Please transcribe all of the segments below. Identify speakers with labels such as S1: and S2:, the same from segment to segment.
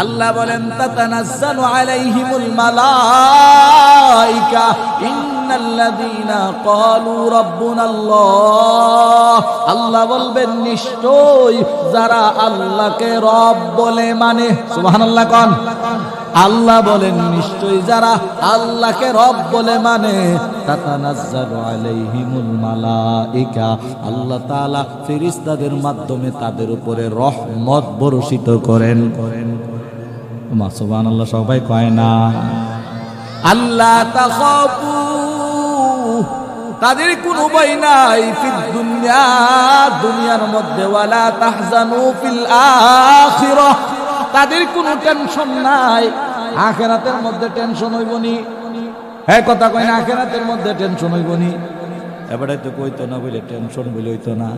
S1: আল্লাহ বলেন তাতানাজ্জালু আলাইহিমুল মালাইকা ইন্নাল্লাযীনা ক্বালু রাব্বুনাল্লাহ। আল্লাহ বলবেন নিশ্চয় যারা আল্লাহকে রব বলে মানে, সুবহানাল্লাহ কোন। আল্লাহ বলেন নিশ্চয় যারা আল্লাহকে রব বলে মানে, তাতানাজ্জালু আলাইহিমুল মালাইকা, আল্লাহ তাআলা ফেরেশতাদের মাধ্যমে তাদের উপরে রহমত বর্ষিত করেন। সুবহানাল্লাহ সবাই কয় না? আল্লাহ তাখাফু, তাদের কোনো ভয় নাই, ফিদ দুনিয়া, দুনিয়ার মধ্যে, ওয়ালা তাহজানু ফিল আখিরাহ, তাদের কোনো টেনশন নাই। আখিরাতের মধ্যে টেনশন হইবনি, হ্যাঁ কথা কয় না, আখিরাতের মধ্যে টেনশন হইবনি। এবারে তো কইতো না বলে টেনশন বলে হইতো না।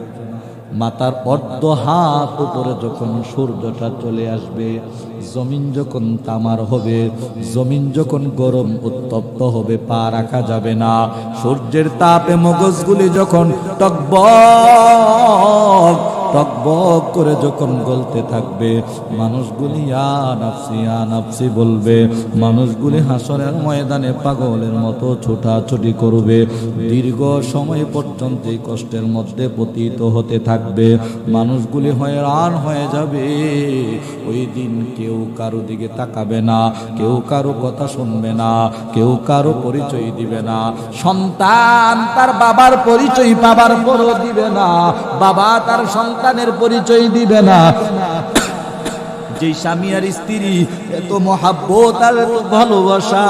S1: মাথার অর্ধ হাত উপরে যখন সূর্যটা চলে আসবে, জমিন যখন তামার হবে, জমিন যখন গরম উত্তপ্ত হবে, পা রাখা যাবে না। সূর্যের তাপে মগজগুলি যখন টকবক টকবক করে যখন গলতে থাকবে, মানুষগুলি ইয়া নাফসি বলবে। মানুষগুলি হাসরের ময়দানে পাগলের মতো ছোটাছুটি করবে। দীর্ঘ সময় পর্যন্ত এই কষ্টের মধ্যে পতিত হতে থাকবে। মানুষগুলি হয়রান হয়ে যাবে। ওই দিন কেউ কারো দিকে তাকাবে না, কেউ কারো কথা শুনবে না, কেউ কারো পরিচয় দিবে না। সন্তান তার বাবার পরিচয় পাবার পরও দিবে না, বাবা তার সন্তানের পরিচয় দিবে না। যে স্বামী আর স্ত্রী এত মহাব্বত আর এত ভালোবাসা,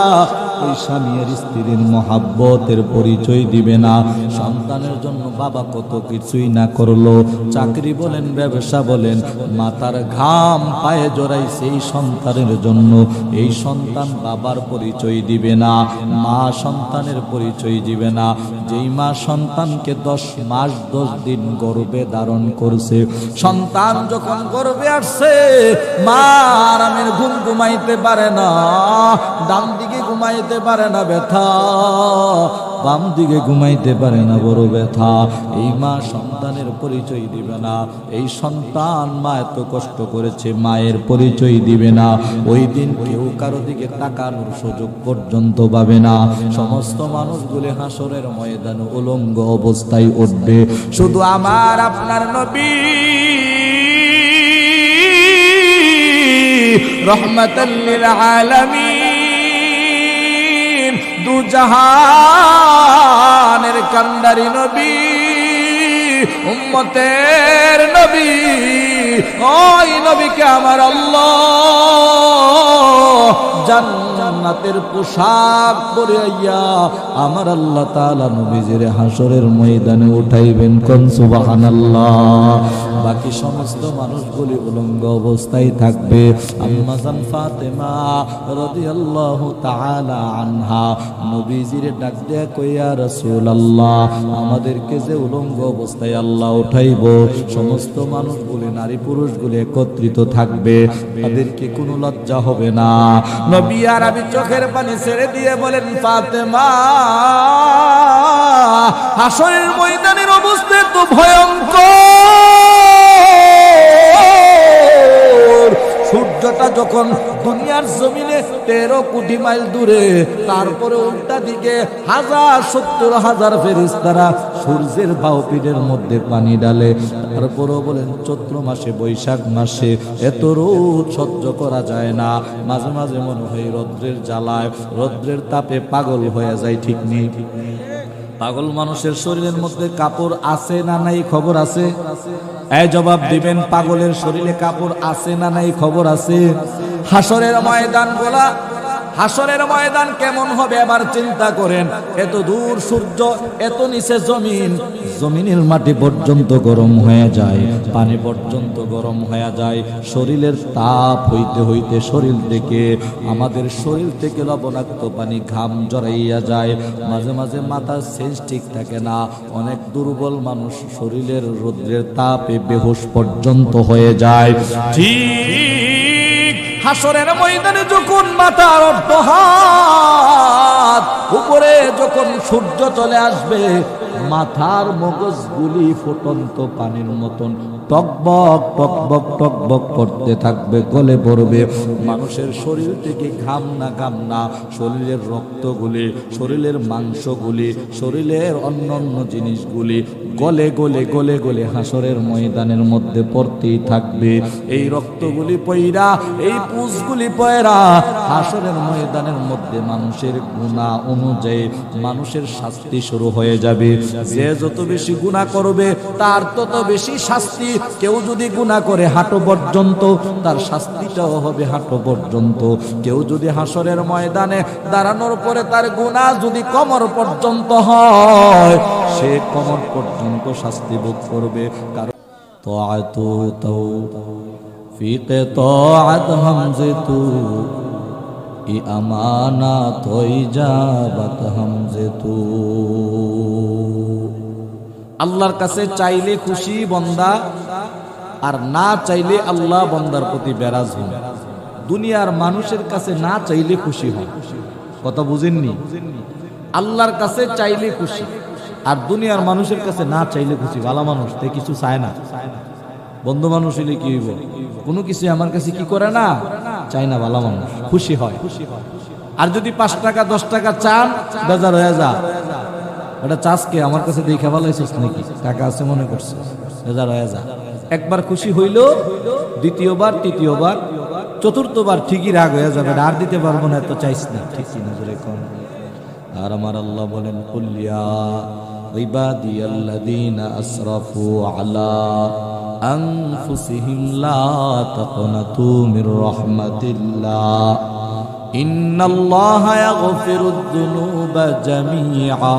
S1: ওই স্বামী আর স্ত্রীর মহাব্বতের পরিচয় দিবে না। সন্তানের জন্য বাবা কত কিছুই না করলো, চাকরি বলেন, ব্যবসা বলেন, মাথার ঘাম পায়ে জড়াইছে এই সন্তানের জন্য। এই সন্তান বাবার পরিচয় দিবে না, মা সন্তানের পরিচয় দিবে না। যেই মা সন্তানকে 10 মাস 10 দিন গর্ভে ধারণ করছে, সন্তান যখন গর্ভে আসছে, মা আরামের ঘুম ঘুমাইতে পারে না, ডান দিকে ঘুমাইতে পারে না ব্যথা, বাম দিকে ঘুমাইতে পারে না বড় ব্যথা। এই মা সন্তানের পরিচয় দিবে না। এই সন্তান মা এত কষ্ট করেছে, মায়ের পরিচয় দিবে না। ওই দিন কেউ কারো দিকে তাকানোর সুযোগ পর্যন্ত পাবে না। সমস্ত মানুষগুলি হাসরের ময়দানে উলঙ্গ অবস্থায় উঠবে। শুধু আমার আপনার নবী রহমাতাল লিল আলামিন, দু জাহানের কান্ডারি নবী, উম্মতের নবী, ওই নবীকে আমার আল্লাহ জান্নাতের পোশাক পরাইয়া আমার আল্লাহ তাআলা নবীজির হাসরের ময়দানে উঠাইবেন। কোন সুবহানাল্লাহ। বাকি সমস্ত মানুষগুলি উলঙ্গ অবস্থায় থাকবে। আম্মা জান ফাতেমা রাদিয়াল্লাহু তাআলা আনহা নবীজির ডাক দেয়া কইয়া, রাসূলুল্লাহ আমাদেরকে যে উলঙ্গ অবস্থায় আল্লাহ উঠাইব, সমস্ত মানুষগুলি নারী পুরুষগুলি একত্রিত থাকবে, তাদেরকে কোনো লজ্জা হবে না। নবী আরবি চোখের পানি ছেড়ে দিয়ে বলেন, ফাতেমা হাসরের ময়দানের অবস্থা তো ভয়ঙ্কর। সূর্যটা যখন দুনিয়ার জমিনে 13 কোটি মাইল দূরে, তারপরে উল্টা দিকে 70,000 ফেরেশতারা সূর্যের বাহুপিঠের মধ্যে পানি ডালে। তারপরও বলেন চৈত্র মাসে, বৈশাখ মাসে এত রোদ সহ্য করা যায় না। মাঝে মাঝে মনে হয় রৌদ্রের জ্বালায়, রৌদ্রের তাপে পাগল হয়ে যায়। ঠিক নেই? পাগল মানুষের শরীরের মধ্যে কাপড় আছে না নাই খবর আছে? এই জবাব দিবেন, পাগলের শরীরে কাপড় আছে না নাই খবর আছে? হাসরের ময়দান গোলা, হাসরের ময়দান কেমন হবে এবার চিন্তা করেন। এত দূর সূর্য, এত নিচে জমিন, জমিনের মাটি পর্যন্ত গরম হয়ে যায়, পানি পর্যন্ত গরম হয়ে যায়। শরীরের তাপ হইতে হইতে শরীর থেকে, আমাদের শরীর থেকে লবণাক্ত পানি ঘাম জড়াইয়া যায়। মাঝে মাঝে মাথার সেন্স ঠিক থাকে না। অনেক দুর্বল মানুষ শরীরের রৌদ্রের তাপে বেহুশ পর্যন্ত হয়ে যায়। ঠিক হাসরের ময়দানে যখন মাথার অর্ধ হাত উপরে যখন সূর্য চলে আসবে, মাথার মগজগুলি ফুটন্ত পানির মতন টকবক টকবক টকবক করতে থাকবে, গলে পড়বে। মানুষের শরীর থেকে ঘাম না শরীরের রক্তগুলি, শরীরের মাংসগুলি, শরীরের অন্যান্য জিনিসগুলি গলে গলে গলে গলে হাসরের ময়দানের মধ্যে পড়তেই থাকবে। এই রক্তগুলি পয়রা, এই পুষগুলি পয়রা হাসরের ময়দানের মধ্যে মানুষের গুনাহ অনুযায়ী মানুষের শাস্তি শুরু হয়ে যাবে। যে যত বেশি গুনাহ করবে তার তত বেশি শাস্তি। কেউ যদি গুনাহ করে হাঁটু পর্যন্ত, তার শাস্তিটাও হবে হাঁটু পর্যন্ত। কেউ যদি হাসরের ময়দানে দাঁড়ানোর পরে তার গুনাহ যদি কোমর পর্যন্ত হয়, সে কোমর পর্যন্ত শাস্তি ভোগ করবে। কারণ তাআতু তৌফিক তাআত হামজাতু ই আমানাত ইজাবাত হামজাতু। আল্লাহর কাছে চাইলে খুশি বান্দা, আর না চাইলে আল্লাহ বান্দার প্রতি বেরাজ হন। দুনিয়ার মানুষের কাছে না চাইলে খুশি হয়, কথা বুঝেননি? আল্লাহর কাছে চাইলে খুশি, আর দুনিয়ার মানুষের কাছে না চাইলে খুশি। ভালো মানুষ তে কিছু চায় না, বন্ধু মানুষ হইলে কি হইব? কোনো কিছু আমার কাছে কি করে না, চায় না। ভালো মানুষ খুশি হয়। আর যদি 5 টাকা 10 টাকা চান, বেজার হয়ে যা। এটা চাষকে আমার কাছে দেখে ভালো হয়েছিস নাকি, টাকা আছে মনে করছে, বেজার হয়ে যা। একবার খুশি হইল, দ্বিতীয়বার, তৃতীয়বার, চতুর্থবার ঠিকই রাগ হয়ে যাবে, আর দিতে পারবো না, এত চাইস না। ঠিক না জোরে কোন? আর আমার আল্লাহ বলেন, কুল ইয়া ইবাদিয়াল্লাযীনা আসরাফু আলা আনফুসিহিম লা তাকনাতু মির রাহমাতিল্লাহ ইন্নাল্লাহা ইয়াগফিরুদ যুনুবা জামিআ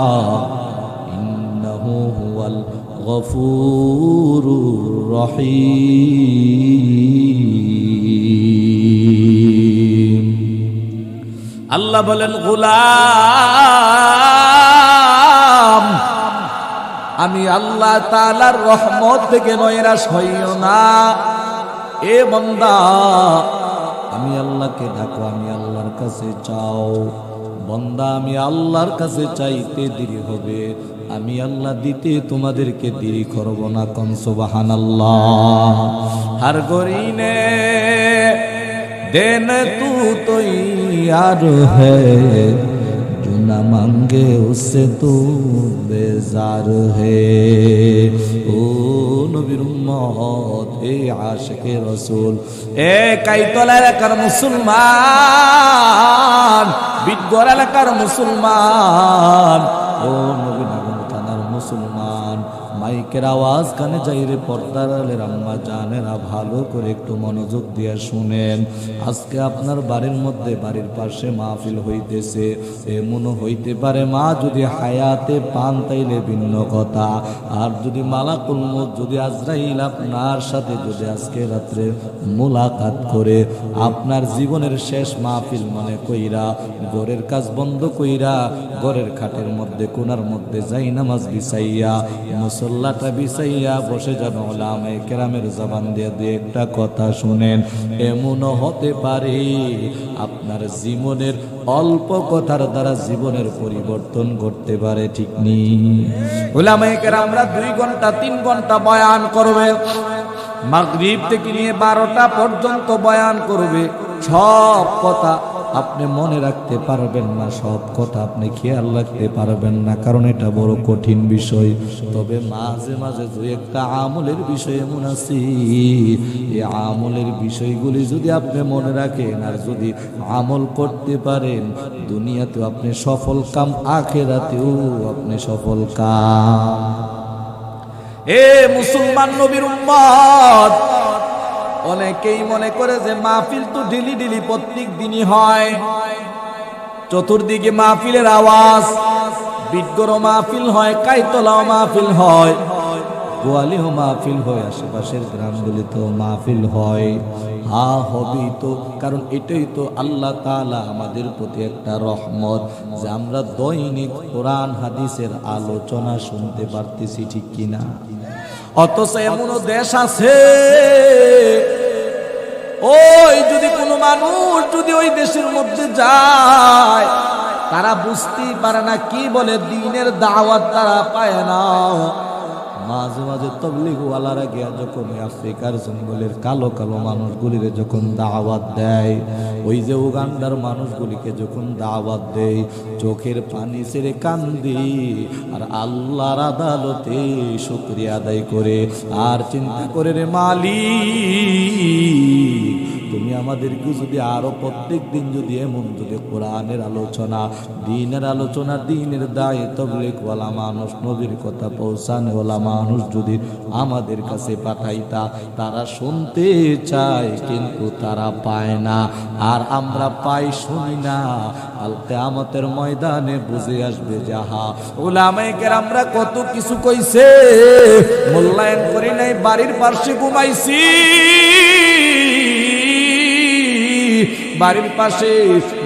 S1: ইন্নাহু হুয়াল গফুরুর রহিম। আল্লাহ বলেন, গোলাম, আমি আল্লাহ তাআলার রহমত থেকে নৈরাশ হইও না। এ বান্দা, আমি আল্লাহকে ডাকো, আমি আল্লাহর কাছে চাও। বান্দা, আমি আল্লাহর কাছে চাইতে দেরি হবে, আমি আল্লাহ দিতে তোমাদেরকে দেরি করব না। কোন সুবহানাল্লাহ। হর গরিনে দেন তু তৈয়ার হ্যায়, जो न मांगे उससे तू बेजार है। ও নবীর উম্মত, এ আশিকে রাসূল, এ কাইতলা এলাকার মুসলমান, বিদগড় এলাকার মুসলমান, ও নবীনগর থানার মুসলমান, মাইকের আওয়াজ কানে যাইরে, পর্দার আলের আম্মা জানেরা, ভালো করে একটু মনোযোগ দিয়ে শুনেন। আজকে আপনার বাড়ির মধ্যে, বাড়ির পাশে মাহফিল হইতেছে। এমনও হইতে পারে মা যদি হায়াতে পান তাইলে ভিন্ন কথা, আর যদি মালাকুল মউত, যদি আজরাইল আপনার সাথে যদি আজকে রাত্রে মুলাকাত করে আপনার জীবনের শেষ মাহফিল মনে কইরা, ঘরের কাজ বন্ধ কইরা, ঘরের খাটের মধ্যে কোনার মধ্যে যাই নামাজ বিছাইয়া, মুসল্লাটা বিছাইয়া বসে যান, উলামায়ে কেরামের জবান দিয়ে দুই একটা কথা শুনেন। এমনও হতে পারে আপনার জীবনের অল্প কথার দ্বারা জীবনের পরিবর্তন করতে পারে, ঠিক নেই? উলামায়ে কেরামরা 2 ঘন্টা 3 ঘন্টা বয়ান করবে, মাগরিব থেকে নিয়ে 12টা পর্যন্ত বয়ান করবে। সব কথা আপনি মনে রাখতে পারবেন না, সব কথা আপনি খেয়াল রাখতে পারবেন না, কারণ এটা বড় কঠিন বিষয়। তবে মাঝে মাঝে 2-1টা আমলের বিষয় এমন আছে, এই আমলের বিষয়গুলি যদি আপনি মনে রাখেন আর যদি আমল করতে পারেন, দুনিয়াতেও আপনি সফল কাম, আখিরাতেও আপনি সফল কাম। এ মুসলমান নবীর উম্মত, অনেকেই মনে করে যে মাহফিল তো ডেলি ডেলি প্রত্যেক দিনই হয়, চতুর্দিকে মাহফিলের আওয়াজ, বিদগড় মাহফিল হয়, কাইতলাও মাহফিল হয়, গোয়ালিও মাহফিল হয়, আশেপাশের গ্রামগুলিতেও মাহফিল হয়। হ্যাঁ, হবেই তো, কারণ এটাই তো আল্লাহ তাআলা আমাদের প্রতি একটা রহমত যে আমরা দৈনিক কোরআন হাদিসের আলোচনা শুনতে পারতেছি, ঠিক কিনা? অথচ এমনও দেশ আছে, ওই যদি কোনো মানুষ যদি ওই দেশের মধ্যে যায়, তারা বুঝতেই পারে না কি বলে, দ্বীনের দাওয়াত তারা পায় না। মাঝে মাঝে তবলিগওয়ালারা গিয়া যখন আফ্রিকার জঙ্গলের কালো কালো মানুষগুলিকে যখন দাওয়াত দেয়, ওই যে উগান্ডার মানুষগুলিকে যখন দাওয়াত দেয়, চোখের পানি ছেড়ে কান্দি আর আল্লাহর আদালতে শুকরিয়া আদায় করে আর চিন্তা করে, রে মালিক, তুমি আমাদেরকে যদি আরো প্রত্যেক দিন যদি এমন যদি কোরআনের আলোচনা, দিনের দায়ে তাবলীগওয়ালা মানুষ, নবীর কথা পৌঁছানোওয়ালা মানুষ যদি আমাদের কাছে পাঠাইতা, তারা শুনতে চায় কিন্তু তারা পায় না, আর আমরা পাই শুনি না। কাল কিয়ামতের ময়দানে বুঝে আসবে যাহা উলামায়ে কেরামরা কত কিছু কইছে, মূল্যায়ন করি নাই, বাড়ির পাশে ঘুমাইছি, বাড়ির পাশে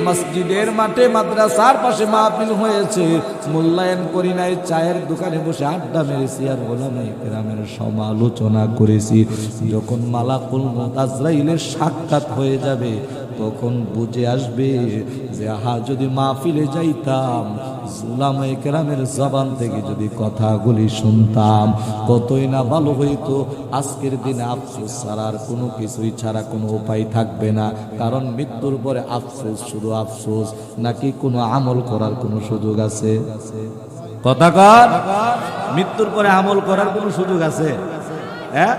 S1: মসজিদের মাঠে মাদ্রাসার পাশে মাহফিল হয়েছে, মূল্যায়ন করি নাই, চায়ের দোকানে বসে আড্ডা মেরেছি আর উলামায়ে কেরামের সমালোচনা করেছি। যখন মালাকুল মউত আজরাইলের সাক্ষাৎ হয়ে যাবে তখন বুঝে আসবে যে আহা, যদি মাহফিলে যাইতাম, উলামায়ে কেরামের জবান থেকে যদি কথাগুলি শুনতাম, কতই না ভালো হইতো। আজকের দিনে আফসোস ছাড়া আর কোনো কিছুই ছাড়া কোনো উপায় থাকবে না, কারণ মৃত্যুর পরে আফসোস, শুধু আফসোস, নাকি কোনো আমল করার কোনো সুযোগ আছে? কথা কর, মৃত্যুর পরে আমল করার কোনো সুযোগ আছে? হ্যাঁ,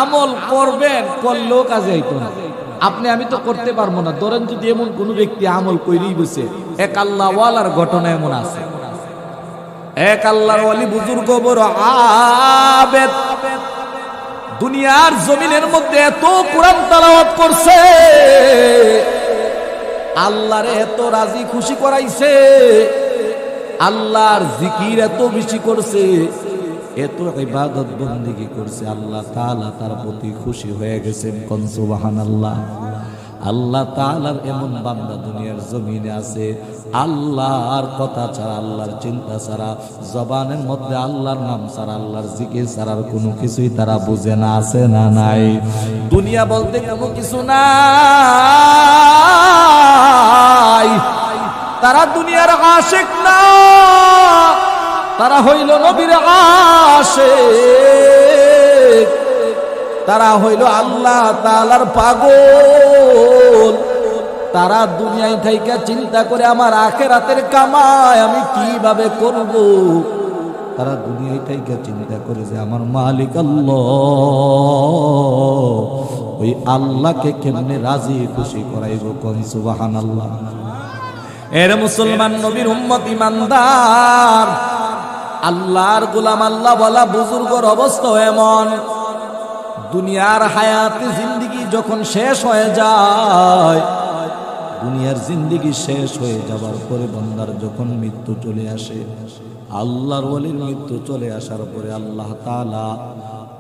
S1: আমল করবেন, করলেও কাজে আইতো না। আপনি আমি তো করতে পারবো না। ধরেন যদি এমন কোন ব্যক্তি আমল কইরেই বসে, এক আল্লাহওয়ালার ঘটনা এমন আছে, এক আল্লাহর ওয়ালি বুজুর্গ বড় আবেদ, দুনিয়ার জমিনের মধ্যে এত কোরআন তেলাওয়াত করছে, আল্লাহরে এত রাজি খুশি করাইছে, আল্লাহর জিকির এত বেশি করছে, এত ইবাদত বন্দেগী করছে, আল্লাহ তাআলা তার প্রতি খুশি হয়ে গেছেন। কোন সুবহানাল্লাহ। আল্লাহ তাআলার এমন বান্দা দুনিয়ার জমিনে আছে, আল্লাহর কথা ছাড়া, আল্লাহর চিন্তা ছাড়া, জবানের মধ্যে আল্লাহর নাম ছাড়া, আল্লাহর জিকির ছাড়ার কোনো কিছুই তারা বুঝে না। আছে না নাই? দুনিয়া বলতে কোনো কিছু নাই, তারা দুনিয়ার আশিক না, তারা হইল নবীর আশিক, তারা হইল আল্লাহ তাআলার পাগল। তারা দুনিয়ায় থাইকা চিন্তা করে আমার আখিরাতের কামাই আমি কিভাবে করব। তারা দুনিয়ায় থাইকা চিন্তা করে যে আমার মালিক আল্লাহ, ওই আল্লাহকে কেমনে রাজি খুশি করাইব। কোন সুবহানাল্লাহ। এর মুসলমান, নবীর উম্মত, ইমানদার, আল্লাহর গোলাম, আল্লাহ বলা বুজুর্গর অবস্থা এমন, দুনিয়ার হায়াতে জিন্দেগি যখন শেষ হয়ে যায়, দুনিয়ার জিন্দেগি শেষ হয়ে যাবার পরে বান্দার যখন মৃত্যু চলে আসে, আল্লাহর ওয়ালির মৃত্যু চলে আসার পরে আল্লাহ তাআলা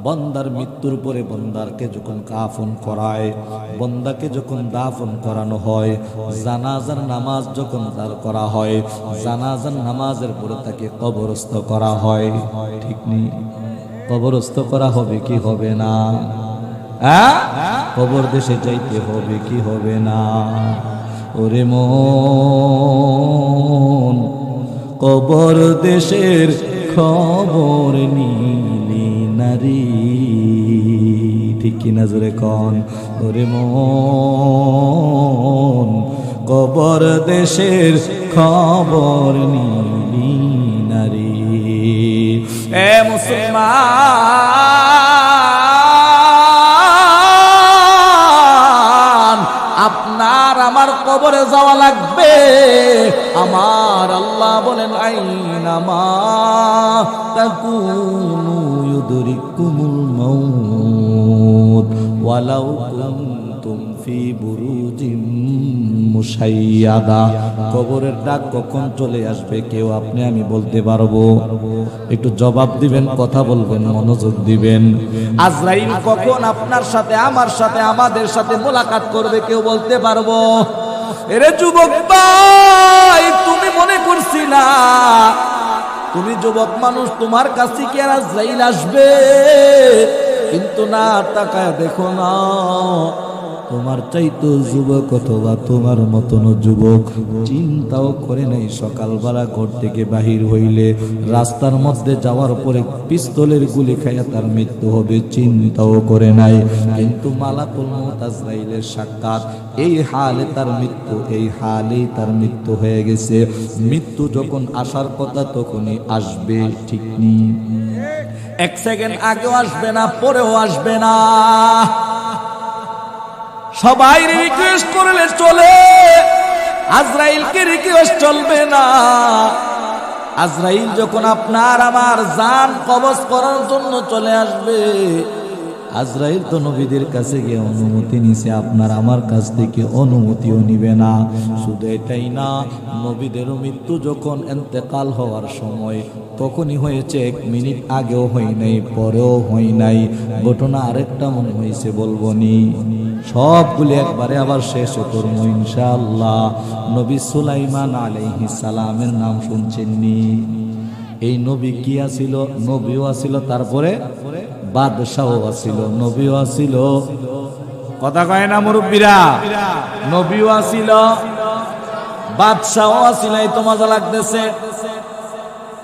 S1: বান্দার মৃত্যুর পরে বান্দারকে যখন কাফন করায়, বান্দাকে যখন দাফন করানো হয়, জানাজার নামাজ যখন তার করা হয়, জানাজার নামাজের পরে তাকে কবরস্থ করা হয়। ঠিক নেই? কবরস্থ করা হবে কি হবে না? কবর দেশে যাইতে হবে কি হবে না? ওরে মন, কবর দেশের খবর নিলি নারী, ঠিক কিনা জোরে কন? ওরে মন, কবর দেশের খবর নিলি নারী। এ মুসলমান, আপনার আমার কবরে যাওয়া লাগবে। আমার আল্লাহ বলেন, আইনামা তাকুনু ইউদরিকুমুল মাউত ওয়ালাউ কুনতুম ফি বুরুজিম মুশাইয়াদা। কবরের ডাক কখন চলে আসবে কেউ আপনি আমি বলতে পারবো? একটু জবাব দিবেন, কথা বলবেন, মনোযোগ দিবেন। আজরাইল কখন আপনার সাথে, আমার সাথে, আমাদের সাথে মোলাকাত করবে কেউ বলতে পারবো? এরে যুবক ভাই, তুমি মনে করছিলা তুমি যুবক মানুষ, তোমার কাছে কি আর আজরাইল আসবে? কিন্তু না, তাকায় দেখো না, তোমার চাইতো যুবক অথবা তোমার মতন যুবক চিন্তাও করে নাই সকালবেলা ঘর থেকে বাহির হইলে রাস্তার মধ্যে যাওয়ার পরে পিস্তলের গুলি খাইয়া তার মৃত্যু হবে, চিন্তাও করে নাই। কিন্তু মালাকুল মউত আজরাইলের সাক্ষাৎ, এই হালে তার মৃত্যু, এই হালেই তার মৃত্যু হয়ে গেছে। মৃত্যু যখন আসার কথা তখনই আসবে, ঠিক নেই? এক সেকেন্ড আগেও আসবে না, পরেও আসবে না। সবাই রিকোয়েস্ট করলে চলে, আজরাইলকে রিকোয়েস্ট চলবে না। আজরাইল যখন আপনার আমার জান কবজ করার জন্য চলে আসবে, আজরাইল তো নবীদের কাছে গিয়ে অনুমতি নিছে, আপনার আমার কাছ থেকে অনুমতিও নিবে না। শুধু এটাই না, নবীদেরও মৃত্যু যখন ইন্তেকাল হওয়ার সময় তখনই হয়েছে, 1 মিনিট আগেও হয় নাই, পরেও হয় নাই। ঘটনা আরেকটা মনে হয়েছে, বলবো নি? সবগুলি একবারে আবার শেষ করবো ইনশাআল্লাহ। নবী সুলাইমান আলাইহিস সালামের নাম শুনছেন নি? এই নবী কি আছিল? নবীও আছিল, তারপরে বাদশাও আছিল, নবীও আছিল। কথা কয় না মুরব্বীরা? নবীও আছিল, বাদশাও আছিল। এই তো মজা লাগতেছে।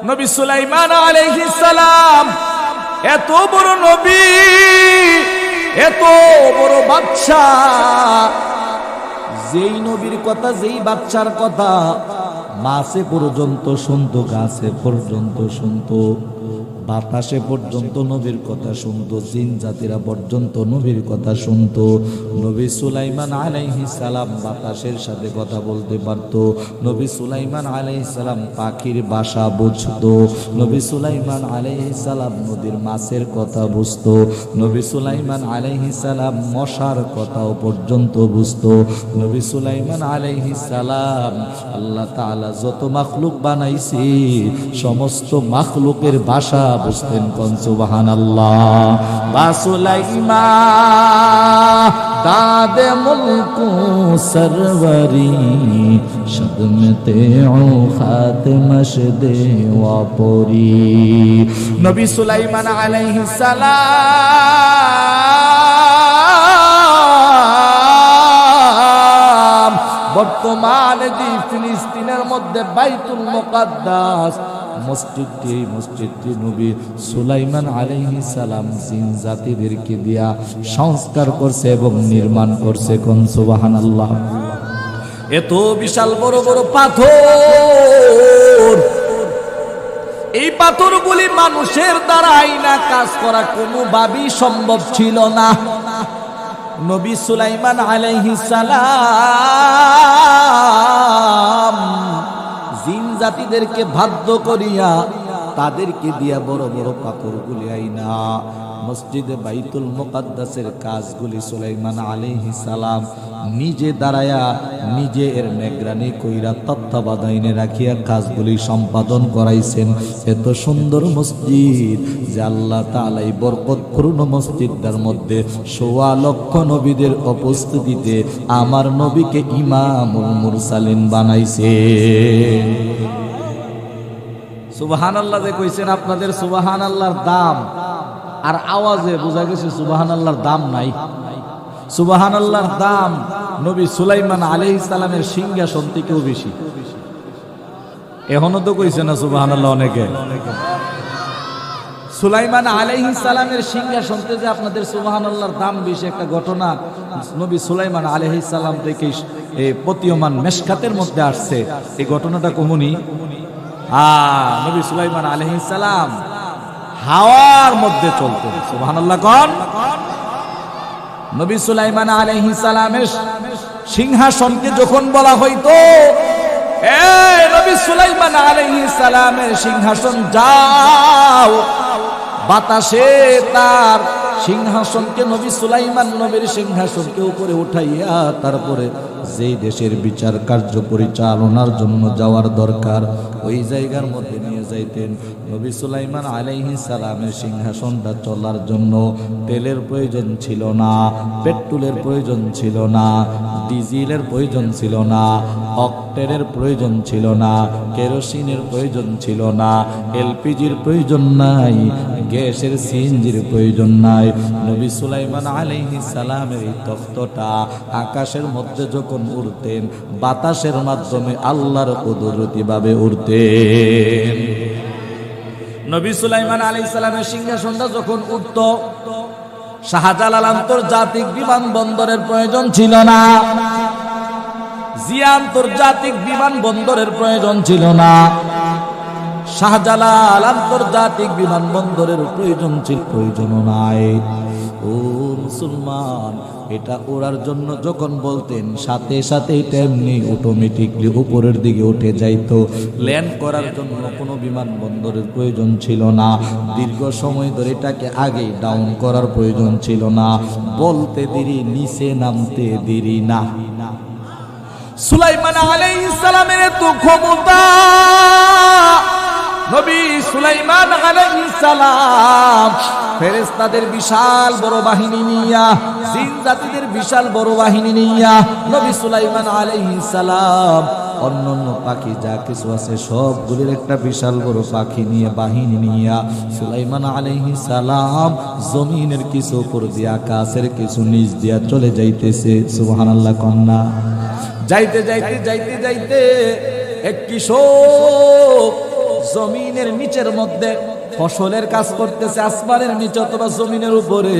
S1: নবী সুলাইমান আলাইহিস সালাম এত বড় নবী, এত বড় বাদশা, যেই নবীর কথা, যেই বাদশার কথা মাছে পর্যন্ত শুনতো, গাছে পর্যন্ত শুনতো, বাতাসে পর্যন্ত নবীর কথা শুনতো, জিন জাতিরা পর্যন্ত নবীর কথা শুনতো। নবী সুলাইমান আলাইহিস সালাম বাতাসের সাথে কথা বলতে পারতো। নবী সুলাইমান আলাইহিস সালাম পাখির ভাষা বুঝতো। নবী সুলাইমান আলাইহিস সালাম নদীর মাছের কথা বুঝতো। নবী সুলাইমান আলাইহিস সালাম মশার কথাও পর্যন্ত বুঝতো। নবী সুলাইমান আলাইহিস সালাম আল্লাহ তাআলা যত মাখলুক বানাইছে সমস্ত মাখলুকের ভাষা বুঝতেন। কোন সুবহানাল্লাহ। বা সুলাইমান দাদে মুলকু সরওয়ারি শদমতে ও খাতমশ দে ওয়াপরি। নবী সুলাইমান আলাইহিস সালাম বর্তমানে যে ফিলিস্তিনের মধ্যে বাইতুল মুকাদ্দাস মসজিদটি, এই মসজিদটি নবী সুলাইমান আলাইহিস সালাম জিন জাতিদেরকে দিয়া সংস্কার করছে এবং নির্মাণ করছে। কোন সুবহানাল্লাহ। এত বিশাল বড় বড় পাথর, এই পাথরগুলি মানুষের দ্বারা আইনা কাজ করা কোনোভাবেই সম্ভব ছিল না। নবী সুলাইমান আলাইহিস সালাম জিন জাতিদেরকে বাধ্য করিয়া তাদেরকে দিয়া বড় বড় পাথরগুলি আইনা মসজিদে বাইতুল মুকাদ্দাসের কাজগুলি সুলাইমান আলাইহিস সালাম নিজে দাঁড়ায়া, নিজে এর নিগরানি কইরা, তত্ত্বাবধানে রাখিয়া কাজগুলি সম্পাদন করাইছেন। এত সুন্দর মসজিদ যে আল্লাহ তাআলা এই বরকতপূর্ণ মসজিদটার মধ্যে ১৬ লক্ষ নবীদের উপস্থিতিতে আমার নবীকে ইমামুল মুরসালিন বানাইছে। সুবহানাল্লাহ যে কইছেন, আপনাদের সুবহানাল্লাহর দাম আর আওয়াজে বোঝা গেছে সুবহানাল্লাহর দাম নাই। সুবহানাল্লাহর দাম নবী সুলাইমান আলাইহিস সালামের সিংহাসন থেকেও বেশি। এখনো তো কইছে না সুবহানাল্লাহ অনেকে। সুলাইমান আলাইহিস সালামের সিংহাসনতে যে আপনাদের সুবহানাল্লাহর দাম বেশি, একটা ঘটনা নবী সুলাইমান আলাইহিস সালাম থেকে প্রতীয়মান মেশকাতের মধ্যে আসছে। এই ঘটনাটা কমুনি। নবী সুলাইমান আলাইহিস সালাম হাওয়ার মধ্যে চলতেন। সুবহানাল্লাহ কোন? নবী সুলাইমান আলাইহিস সালামের সিংহাসনকে যখন বলা হইতো, এই নবী সুলাইমান আলাইহিস সালামের সিংহাসন যাও, বাতাসে তার সিংহাসনকে, নবী সুলাইমান নবীর সিংহাসনকে উপরে উঠাইয়া তারপরে যেই দেশের বিচার কার্য পরিচালনার জন্য যাওয়ার দরকার ওই জায়গার মধ্যে নিয়ে যাইতেন। নবী সুলাইমান আলাইহিস সালামের সিংহাসনটা চলার জন্য তেলের প্রয়োজন ছিল না, পেট্রোলের প্রয়োজন ছিল না, ডিজেলের প্রয়োজন ছিল না, অক্টেনের প্রয়োজন ছিল না, কেরোসিনের প্রয়োজন ছিল না, এলপিজির প্রয়োজন নাই, গ্যাসের সিএনজির প্রয়োজন নাই। নবী সুলাইমান আলাইহিস সালামের এই তখ্তটা আকাশের মধ্যে যখন উড়তেন বাতাসের মাধ্যমে আল্লাহর কুদরতিভাবে উড়তেন। নবী সুলাইমান আলাইহিস সালামের সিংহাসনটা যখন উঠত শাহজালাল আন্তর্জাতিক বিমানবন্দরের প্রয়োজন ছিল না, জিয়া আন্তর্জাতিক বিমানবন্দরের প্রয়োজন ছিল না, শাহজালাল আন্তর্জাতিক বিমানবন্দরের প্রয়োজন নাই। ও মুসলমান, এটা ওড়ার জন্য যখন বলতেন সাথে সাথে এটা এমনি অটোমেটিকলি উপরের দিকে উঠে যাইতো। ল্যান্ড করার জন্য কোনো বিমানবন্দরের প্রয়োজন ছিল না, দীর্ঘ সময় ধরে এটাকে আগেই ডাউন করার প্রয়োজন ছিল না, বলতে দেরি নিচে নামতে দেরি না। সুলাইমান আলাইহিস সালামের এত ক্ষমতা, নবী সুলাইমান আলাইহিস সালাম ফেরেশতাদের বিশাল বড় বাহিনী নিয়া, জিন জাতিদের বিশাল বড় বাহিনী নিয়া নবী সুলাইমান আলাইহিস সালাম অন্যান্য পাখি যা কিছু আছে সবগুলির একটা বিশাল বড় পাখি নিয়ে বাহিনী নিয়া সুলাইমান আলাইহিস সালাম জমিনের কিছু উপর দিয়া আকাশের কিছু নিচ দিয়া চলে যাইতেছে। সুবহানাল্লাহ কন্যা। যাইতে যাইতে যাইতে যাইতে এক কিশোর জমিনের নিচের মধ্যে ফসলের কাজ করতেছে, আসমানের নিচে অথবা জমিনের উপরে,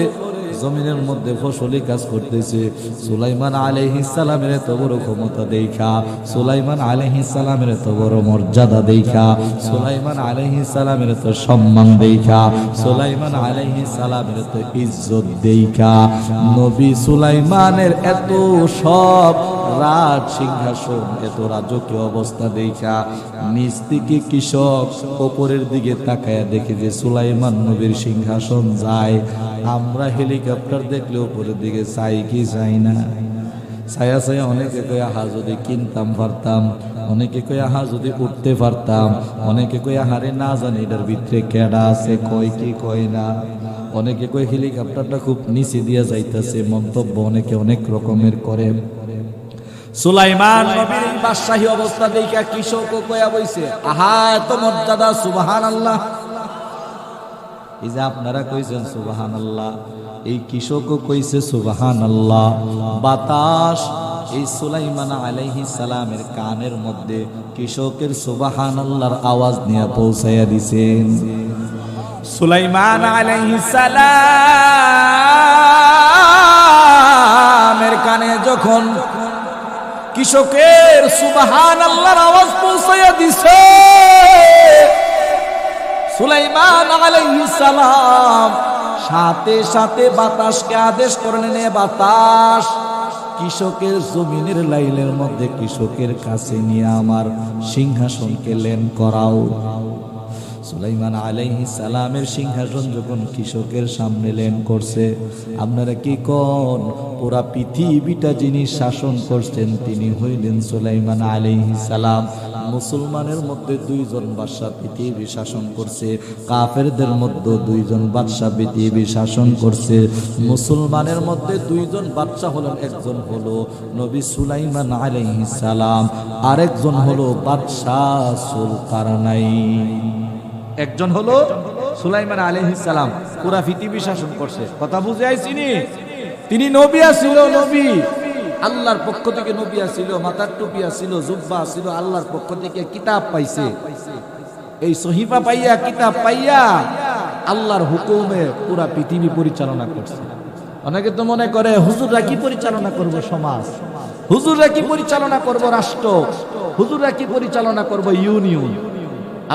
S1: জমিনের মধ্যে ফসলি কাজ করতেছে। সুলাইমান আলাইহিস সালামের এত বড় ক্ষমতা দেখা, সুলাইমান আলাইহিস সালামের এত বড় মর্যাদা দেখা, সুলাইমান আলাইহিস সালামের এত সম্মান দেখা, সুলাইমান আলাইহিস সালামের এত ইজ্জত দেখা, নবী সুলাইমানের এত সব রাজ সিংহাসন, এত রাজকীয় অবস্থা দেখা নিচ থেকে কৃষক উপরের দিকে তাকায়া দেখে যে সুলাইমান নবীর সিংহাসন যায়। আমরা হেলিকপ্টার দেখলে উপরের দিকে চাই কি চাই না? ছায়া ছায়া অনেকে কই আহা যদি কিনতাম পারতাম, অনেকে কই আহা যদি উঠতে পারতাম, অনেকে কই আহারে না জানি এটার ভিতরে কেডা আছে, কয় কি কয় না। অনেকে কই হেলিকপ্টারটা খুব নিচে দিয়ে যাইতেছে, মন্তব্য অনেকে অনেক রকমের করে। সুলাইমান নবীর এই বাদশাহী অবস্থা দেখা কৃষকও কয়া বইছে আহা এত মর্যাদা, সুবহানাল্লাহ। এই যে আপনারা কইছেন সুবহানাল্লাহ, এই কৃষকও কইছে সুবহানাল্লাহ। বাতাস এই সুলাইমান আলাইহিস সালামের কানের মধ্যে কৃষকের সুবহানাল্লাহর আওয়াজ নিয়ে পৌঁছাইয়া দিছেন। সুলাইমান আলাইহিস সালামের কানে যখন কৃষকের সুবহানাল্লাহর আওয়াজ পৌঁছাইয়া দিছে, সুলাইমান আলাইহিস সালাম সাথে সাথে বাতাসকে আদেশ করলেন, বাতাস কৃষকের জমিনের লাইলের মধ্যে কৃষকের কাছে নিয়ে আমার সিংহাসনকে ল্যান্ড করাও। সুলাইমান আলাইহিস সালামের সিংহাসন যখন কৃষকের সামনে ল্যান্ড করছে, আপনারা কি কোন পুরা পৃথিবীটা যিনি শাসন করছেন তিনি হইলেন সুলাইমান আলাইহিস সালাম। মুসলমানের মধ্যে দুইজন বাদশা পৃথিবী শাসন করছে, কাফেরদের মধ্যে দুইজন বাদশা পৃথিবী শাসন করছে। মুসলমানের মধ্যে দুইজন বাদশা হলেন, একজন হলো নবী সুলাইমান আলাইহিস সালাম, আরেকজন হলো বাদশাহ যুলকারনাইন। একজন হলো সুলাইমান আলাইহিস সালাম, পুরা পৃথিবী শাসন করছে। কথা বুঝে আইছিনি? তিনি নবী ছিল, নবী আল্লাহর পক্ষ থেকে নবী ছিল, মাথার টুপি ছিল, জুব্বা ছিল, আল্লাহর পক্ষ থেকে কিতাব পাইছে। এই সহিফা পাইয়া, কিতাব পাইয়া আল্লাহর হুকুমে পুরা পৃথিবী পরিচালনা করছে। অনেকে তো মনে করে হুজুররা কি পরিচালনা করবে সমাজ, হুজুররা কি পরিচালনা করবে রাষ্ট্র, হুজুররা কি পরিচালনা করবে ইউনিয়ন।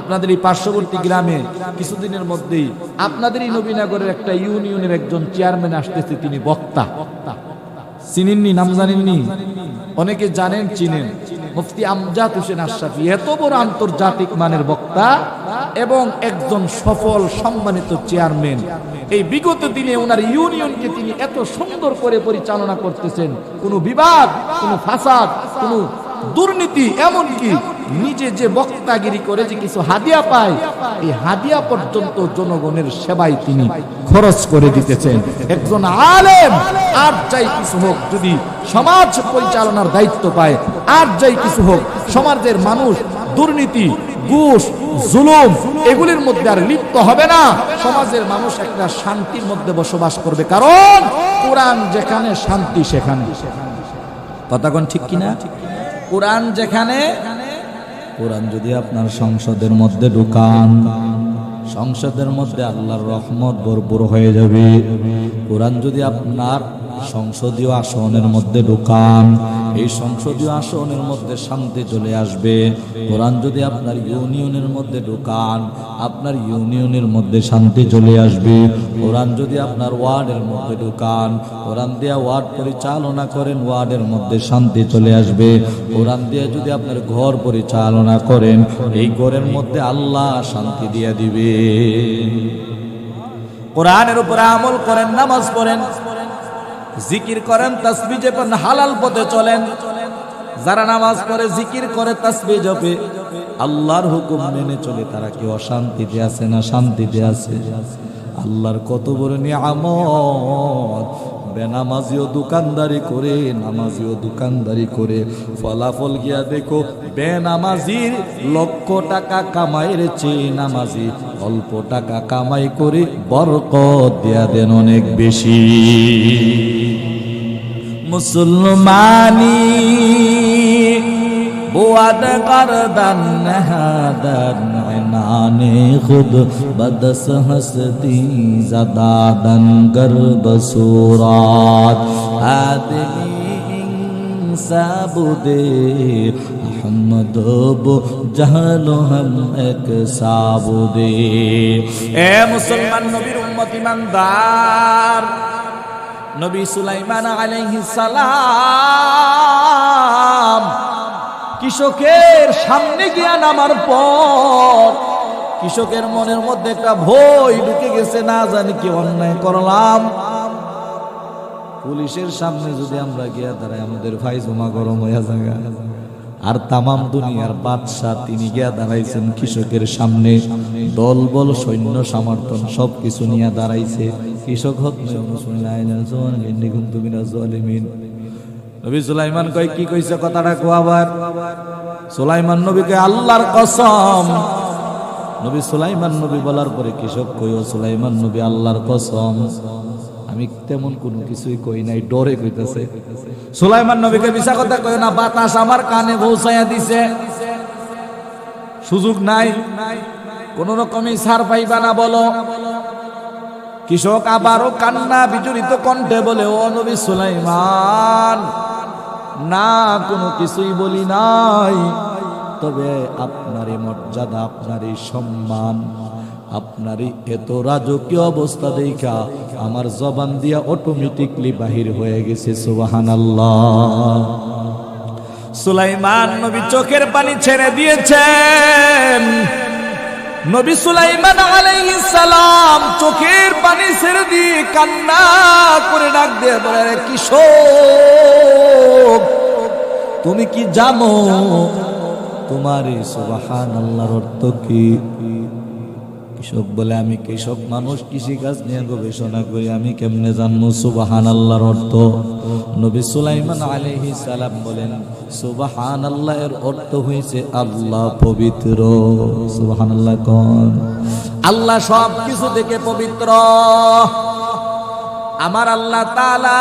S1: আপনাদের এই পার্শ্ববর্তী গ্রামে কিছুদিনের মধ্যেই আপনাদেরই নবীনগরের একটা ইউনিয়নের একজন চেয়ারম্যান আসতেছে, তিনি বক্তা। চিনেননি? নাম জানেননি? অনেকে জানেন, চিনেন, মুফতি আমজাদ হোসেন আশরাফি। এত বড় আন্তর্জাতিক মানের বক্তা এবং একজন সফল সম্মানিত চেয়ারম্যান। এই বিগত দিনে ওনার ইউনিয়নকে তিনি এত সুন্দর করে পরিচালনা করতেছেন, কোনো বিবাদ, কোনো ফাসাদ, কোনো দুর্নীতি, এমনকি নিজে যে বক্তাগিরি করে যে কিছু হাদিয়া পায়, এই হাদিয়া পর্যন্ত জনগণের সেবায় তিনি খরচ করে দিতেছেন। একজন আলেম আর যাই কিছু হোক, যদি সমাজ পরিচালনার দায়িত্ব পায়, আর যাই কিছু হোক, সমাজের মানুষ দুর্নীতি, ঘুষ, জুলুম এগুলির মধ্যে আর লিপ্ত হবে না। সমাজের মানুষ একটা শান্তির মধ্যে বসবাস করবে, কারণ কোরআন যেখানে শান্তি সেখানে। কথা কোন ঠিক কিনা? কোরআন যেখানে, কোরআন যদি আপনার সংসদের মধ্যে ঢুকান, সংসদের মধ্যে আল্লাহর রহমত ভরপুর হয়ে যাবে। কোরআন যদি আপনার সংসদীয় আসনের মধ্যে ঢুকান, এই সংসদীয় আসনের মধ্যে শান্তি চলে আসবে। কোরআন যদি আপনার ইউনিয়নের মধ্যে ঢুকান, আপনার ইউনিয়নের মধ্যে শান্তি চলে আসবে। কোরআন যদি আপনার ওয়ার্ডের মধ্যে ঢুকান, কোরআন দিয়ে ওয়ার্ড পরিচালনা করেন, ওয়ার্ডের মধ্যে শান্তি চলে আসবে। কোরআন দিয়ে যদি আপনার ঘর পরিচালনা করেন, এই ঘরের মধ্যে আল্লাহ শান্তি দিয়ে দিবে। কোরআনের উপরে আমল করেন, নামাজ পড়েন, জিকির করেন, তাসবিহ জপেন, হালাল পথে চলেন। যারা নামাজ পড়ে, জিকির করে, তাসবিহ জপে, আল্লাহর হুকুম মেনে চলে, তারা কি অশান্তিতে আছে না শান্তিতে আছে? আল্লাহর কত বড় নিয়ামত। বেনামাজিও দোকানদারি করে, নামাজিও দোকানদারি করে, ফলাফল গিয়া দেখো বেনামাজির লক্ষ টাকা কামাইয়ের চেয়ে নামাজি অল্প টাকা কামাই করে বরকত দিয়া দেন অনেক বেশি। মুসলমানি বুয়াদ করদান হাদান নানে খুদ বদস হসতি জাদাদান গর্ব সুরাত আদমি ইনসাবুদে আহমদ বো জাহলো হাম এক সাবুদে। এ মুসলমান নবীর উম্মত ইমানদার, নবী সুলাইমান আলাইহিস সালাম কৃষকের সামনে গিয়া নামার পর কৃষকের মনের মধ্যে একটা ভয় ঢুকে গেছে, না জানি কি অন্যায় করলাম। পুলিশের সামনে যদি আমরা গিয়া দাঁড়াই, আমাদের ফাইজমা গরম হইয়া যায়। আর তামাম দুনিয়ার বাদশা তিনি গিয়া দাঁড়াইছেন কৃষকের সামনে, দলবল সৈন্য সমর্থন সবকিছু নিয়ে দাঁড়াইছে। কৃষক নবী সুলাইমান কয়, কি কইছে কথাটা কো আবার? সুলাইমান নবী কয়, আল্লাহর কসম। নবী সুলাইমান নবী বলার পরে কৃষক কই, ও সুলাইমান নবী আল্লাহর কসম আমি তেমন কোনো কিছুই কই নাই, ডরে কইতাছে। সুলাইমান নবীকে মিছা কথা কই না, বাতাস আমার কানে পৌঁছাইয়া দিছে, সুযোগ নাই, কোন রকমই ছাড় পাইবা না বলো। কৃষক আবারও কান্না বিজড়িত কণ্ঠে বলে, ও নবী সুলাইমান, না কোনো কিছুই বলি নাই, তবে আপনারই মর্যাদা, আপনারই সম্মান, আপনারই এত রাজকীয় অবস্থা দেখা আমার জবান দিয়া অটোমেটিকলি বাহির হয়ে গেছে। সুবহানাল্লাহ। সুলাইমান নবী চোখের পানি ছেড়ে দিয়েছেন। নবী সুলাইমান আলাইহিস সালাম চোখের পানি ছেড়ে দিয়ে কান্না করে ডাক দিয়ে বলে, কৃষক তুমি কি জানো তোমার এই সুবহানাল্লাহর অর্থ কি? কৃষক বলে, আমি কৃষক মানুষ, কৃষিকাজ নিয়ে গবেষণা করি, আমি কেমনে জানবো সুবহানাল্লাহর অর্থ? নবী সুলাইমান আলাইহিস সালাম বলেন, সুবহানাল্লাহ এর অর্থ হইছে আল্লাহ পবিত্র। সুবহানাল্লাহ কোন? আল্লাহ সব কিছু থেকে পবিত্র। আমার আল্লাহ তাআলা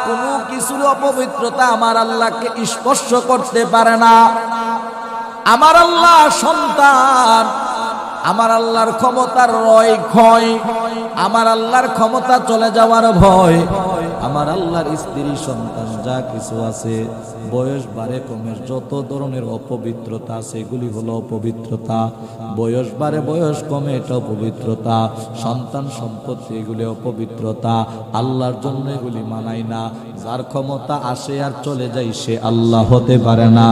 S1: কোনো কিছুর অপবিত্রতা আমার আল্লাহকে স্পর্শ করতে পারে না। আমার আল্লাহ সন্তান, আমার আল্লাহর ক্ষমতার রয় ক্ষয়, আমার আল্লাহর ক্ষমতা চলে যাওয়ার ভয়, আমার আল্লাহর স্ত্রী সন্তান যা কিছু আছে, বয়স বাড়ে কমে যত ধরনের অপবিত্রতা আছে এগুলি হলো অপবিত্রতা। বয়স বাড়ে বয়স কমে এটা অপবিত্রতা। সন্তান সম্পত্তি এগুলি অপবিত্রতা। আল্লাহর জন্য এগুলি মানাই না। যার ক্ষমতা আসে আর চলে যায় সে আল্লাহ হতে পারে না।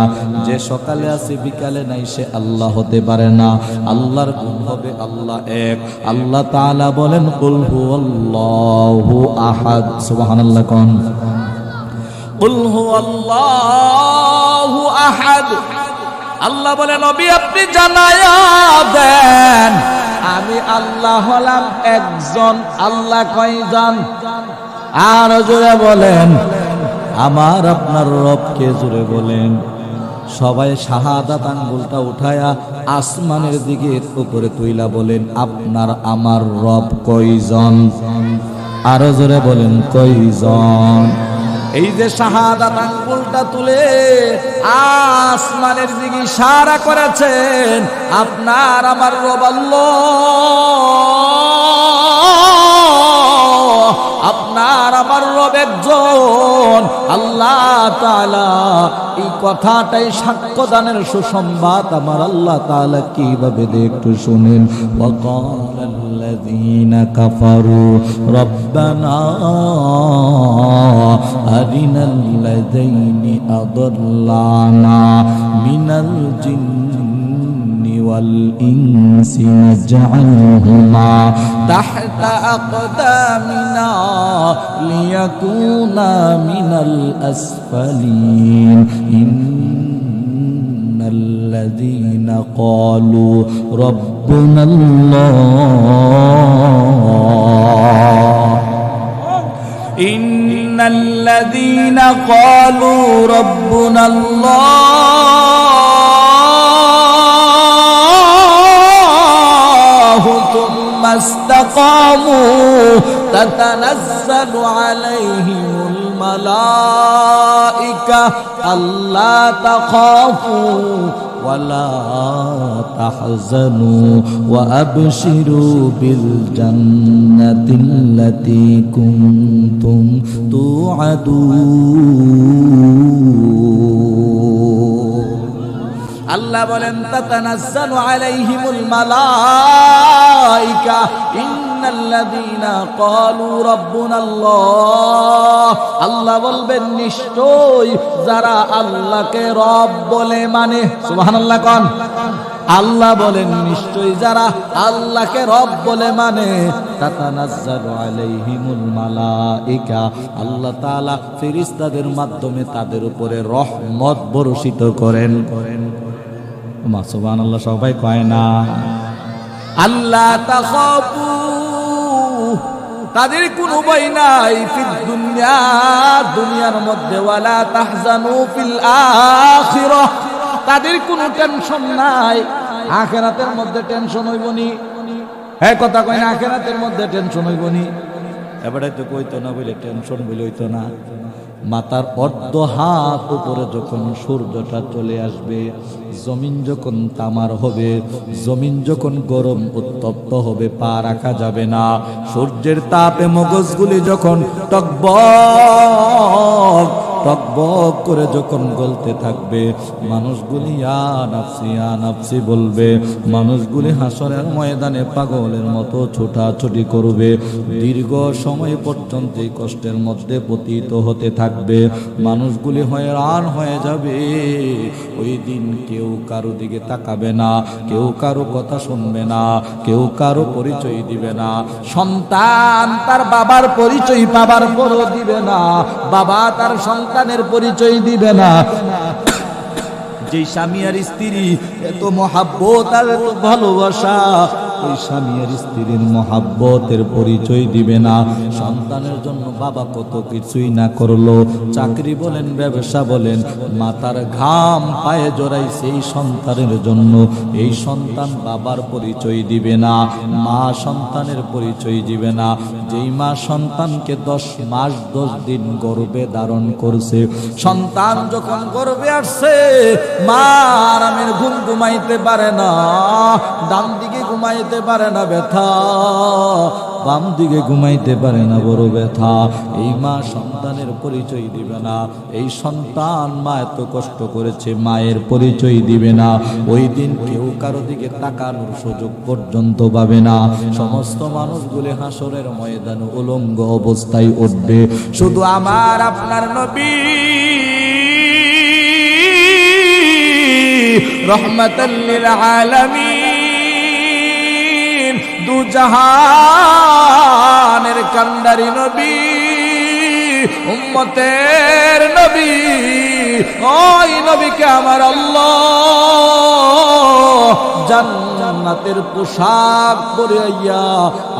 S1: যে সকালে আছে বিকালে নাই সে আল্লাহ হতে পারে না। আল্লাহর গুণ হবে আল্লাহ এক। আল্লাহ তাআলা বলেন, কুল হুয়াল্লাহু আহাদ। সুবহানাল্লাহ কোন? কুল হুয়াল্লাহু আহাদ। আল্লাহ বলেন, নবী আপনি জানায়া দেন আমি আল্লাহ হলাম একজন। আল্লাহ কয়জন? আর জোরে বলেন, আমার আপনার রবকে জোরে বলেন। সবাই শাহাদাত আঙ্গুলটা উঠায়া আসমানের দিকে উপরে তুইলা বলেন, আপনার আমার রব কয়জন? আরো জোরে বলেন, কয়জন? এই যে শাহাদাত আঙ্গুলটা তুলে আসমানের দিকে ইশারা করেছেন, আপনার আমার রব আল্লাহ, আপনার আমার রব একজন আল্লাহ তাআলা। এই কথাটাই সাক্ষ্যদানের সুসংবাদ আমার আল্লাহ তাআলা কিভাবে দেয় একটু শুনেন। ওয়াকালাল্লাযীনা কাফারু রব্বানা আরিনাল্লাযীনা আদাল্লানা মিনাল জিন্নি ওয়াল ইনসি নাজআলহুমা তাহতা আকদামিনা লিয়াকুনা মিনাল আসফালিন ইন্নাল্লাযীনা ক্বালু রাব্বুনাল্লাহ ইন্নাল্লাযীনা ক্বালু রাব্বুনাল্লাহ থুম্মা ইসতাকামু তাতানাজ্জালু আলাইহিমুল মালাইকা আল্লা তাখাফু ওয়ালা তাহজানু ওয়া আবশিরু বিল জান্নাতিল্লাতী কুনতুম তুআদুন। আল্লাহ বলেন, তাতানাজ্জালু আলাইহিমুল মালাইকা ইন্নাল্লাযীনা ক্বালু রাব্বুনাল্লাহ। আল্লাহ বলবেন, নিশ্চয় যারা আল্লাহকে রব বলে মানে, সুবহানাল্লাহ কোন। আল্লাহ বলেন, নিশ্চয় যারা আল্লাহকে রব বলে মানে, তাতানাজ্জালু আলাইহিমুল মালাইকা, আল্লাহ তাআলা ফেরেশতাদের মাধ্যমে তাদের উপরে রহমত বর্ষিত করেন। সুবহানাল্লাহ সবাই কয় না? আল্লাহ তাখাফু, তাদের কোনো ভয় নাই, ফিদ দুনিয়া, দুনিয়ার মধ্যে, ওয়ালা তাহজানু ফিল আখিরাহ, তাদের কোনো টেনশন নাই। আখিরাতের মধ্যে টেনশন হইবনি, হ্যাঁ কথা কয় না, আখিরাতের মধ্যে টেনশন হইবনি। এবারে তো কইতো না বলে টেনশন বলে হইতো না। মাথার অর্ধ হাত উপরে যখন সূর্যটা চলে আসবে, জমিন যখন তামার হবে, জমিন যখন গরম উত্তপ্ত হবে, পা রাখা যাবে না। সূর্যের তাপে মগজগুলি যখন টকবক টকবক করে যখন গলতে থাকবে, মানুষগুলি ইয়া নাফসি বলবে। মানুষগুলি হাসরের ময়দানে পাগলের মতো ছোটাছুটি করবে। দীর্ঘ সময় পর্যন্ত এই কষ্টের মধ্যে পতিত হতে থাকবে। মানুষগুলি হয়রান হয়ে যাবে। ওই দিন কেউ কারো দিকে তাকাবে না, কেউ কারো কথা শুনবে না, কেউ কারো পরিচয় দিবে না। সন্তান তার বাবার পরিচয় পাবার পরও দিবে না, বাবা তার সন্তানের পরিচয় দিবে না। যে স্বামী আর স্ত্রী এত মহাব্বত আর এত ভালোবাসা, ওই স্বামী আর স্ত্রীর মহাব্বতের পরিচয় দিবে না। সন্তানের জন্য বাবা কত কিছুই না করলো, চাকরি বলেন, ব্যবসা বলেন, মাথার ঘাম পায়ে জড়াইছে এই সন্তানের জন্য। এই সন্তান বাবার পরিচয় দিবে না, মা সন্তানের পরিচয় দিবে না। যেই মা সন্তানকে 10 মাস 10 দিন গর্ভে ধারণ করছে, সন্তান যখন গর্ভে আসছে, মা আরামের ঘুম ঘুমাইতে পারে না। ডান দিকে ঘুমাইতে পারে না, ব্যথা, বাম দিকে ঘুমাইতে পারে না, বড় ব্যথা। এই মা সন্তানের পরিচয় দিবে না। এই সন্তান মা এত কষ্ট করেছে, মায়ের পরিচয় দিবে না। ওই দিন কেউ কারো দিকে তাকানোর সুযোগ পর্যন্ত পাবে না। সমস্ত মানুষগুলি হাসরের ময়দানে উলঙ্গ অবস্থায় উঠবে। শুধু আমার আপনার নবী রহমাতাল লিল আলামিন, দু জাহানের কান্ডারি নবী, উম্মতের নবী, ওই নবীকে আমার আল্লাহ জান্নাতের পোশাক পরে আইয়া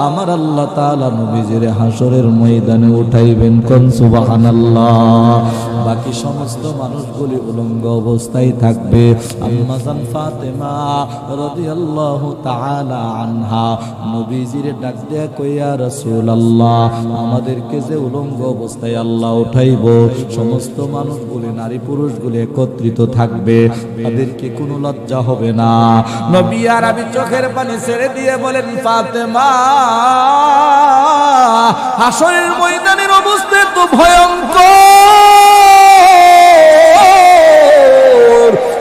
S1: আমার আল্লাহ তাআলা নবীজির হাসরের ময়দানে উঠাইবেন। কোন সুবহানাল্লাহ। বাকি সমস্ত মানুষগুলি উলঙ্গ অবস্থায় থাকবে। আম্মা জান ফাতেমা রাদিয়াল্লাহু তাআলা আনহা নবীজির ডাক দেয়া কইয়া রাসূলুল্লাহ, আমাদেরকে যে উলঙ্গ অবস্থায় আল্লাহ উঠাইব, সমস্ত মানুষগুলি নারী পুরুষগুলি একত্রিত থাকবে, তাদেরকে কোনো লজ্জা হবে না। নবী আরবি চোখের পানি ছেড়ে দিয়ে বলেন, ফাতেমা, হাসরের ময়দানের অবস্থা তো ভয়ঙ্কর।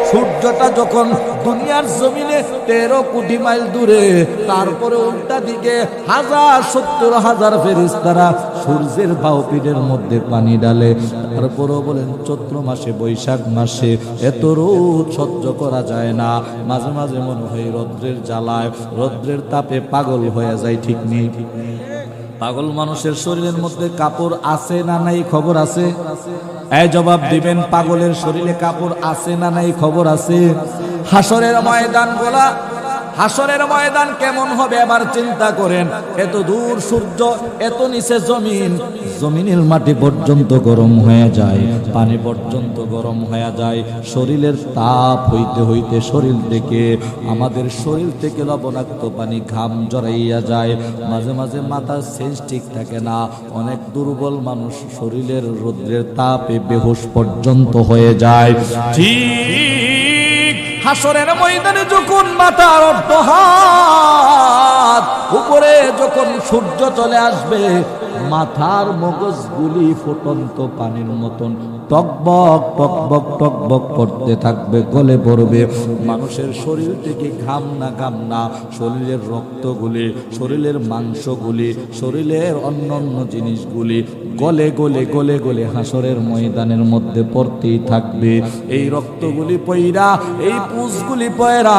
S1: সূর্যটা যখন দুনিয়ার জমিনে 13 কোটি মাইল দূরে, তারপরে উল্টা দিকে 70,000 ফেরেশতারা সূর্যের বাহুপিঠের মধ্যে পানি ডালে। তারপরও বলেন চৈত্র মাসে, বৈশাখ মাসে এত রোদ সহ্য করা যায় না। মাঝে মাঝে মনে হয় রৌদ্রের জ্বালায়, রৌদ্রের তাপে পাগল হয়ে যায়। ঠিক নেই? পাগল মানুষের শরীরের মধ্যে কাপড় আছে না নাই খবর আছে? এই জবাব দিবেন, পাগলের শরীরে কাপড় আছে না নাই খবর আছে? হাসরের ময়দান গোলা, হাসরের ময়দান কেমন হবে এবার চিন্তা করেন। এত দূর সূর্য, এত নিচে জমিন, জমিনের মাটি পর্যন্ত গরম হয়ে যায়, পানি পর্যন্ত গরম হয়ে যায়। শরীরের তাপ হইতে হইতে শরীর থেকে, আমাদের শরীর থেকে লবণাক্ত পানি ঘাম জড়াইয়া যায়। মাঝে মাঝে মাথার সেন্স ঠিক থাকে না, অনেক দুর্বল মানুষ শরীরের রৌদ্রের তাপে বেহুশ পর্যন্ত হয়ে যায়। ঠিক হাসরের ময়দানে যখন মাথার অর্ধ হাত উপরে যখন সূর্য চলে আসবে, মাথার মগজগুলি ফুটন্ত পানির মতন টকবক টকবক টকবক করতে থাকবে, গলে পড়বে। মানুষের শরীর থেকে ঘাম না ঘাম না, শরীরের রক্তগুলি, শরীরের মাংসগুলি, শরীরের অন্যান্য জিনিসগুলি গলে গলে গলে গলে হাসরের ময়দানের মধ্যে পড়তেই থাকবে। এই রক্তগুলি পয়রা, এই পুষগুলি পয়রা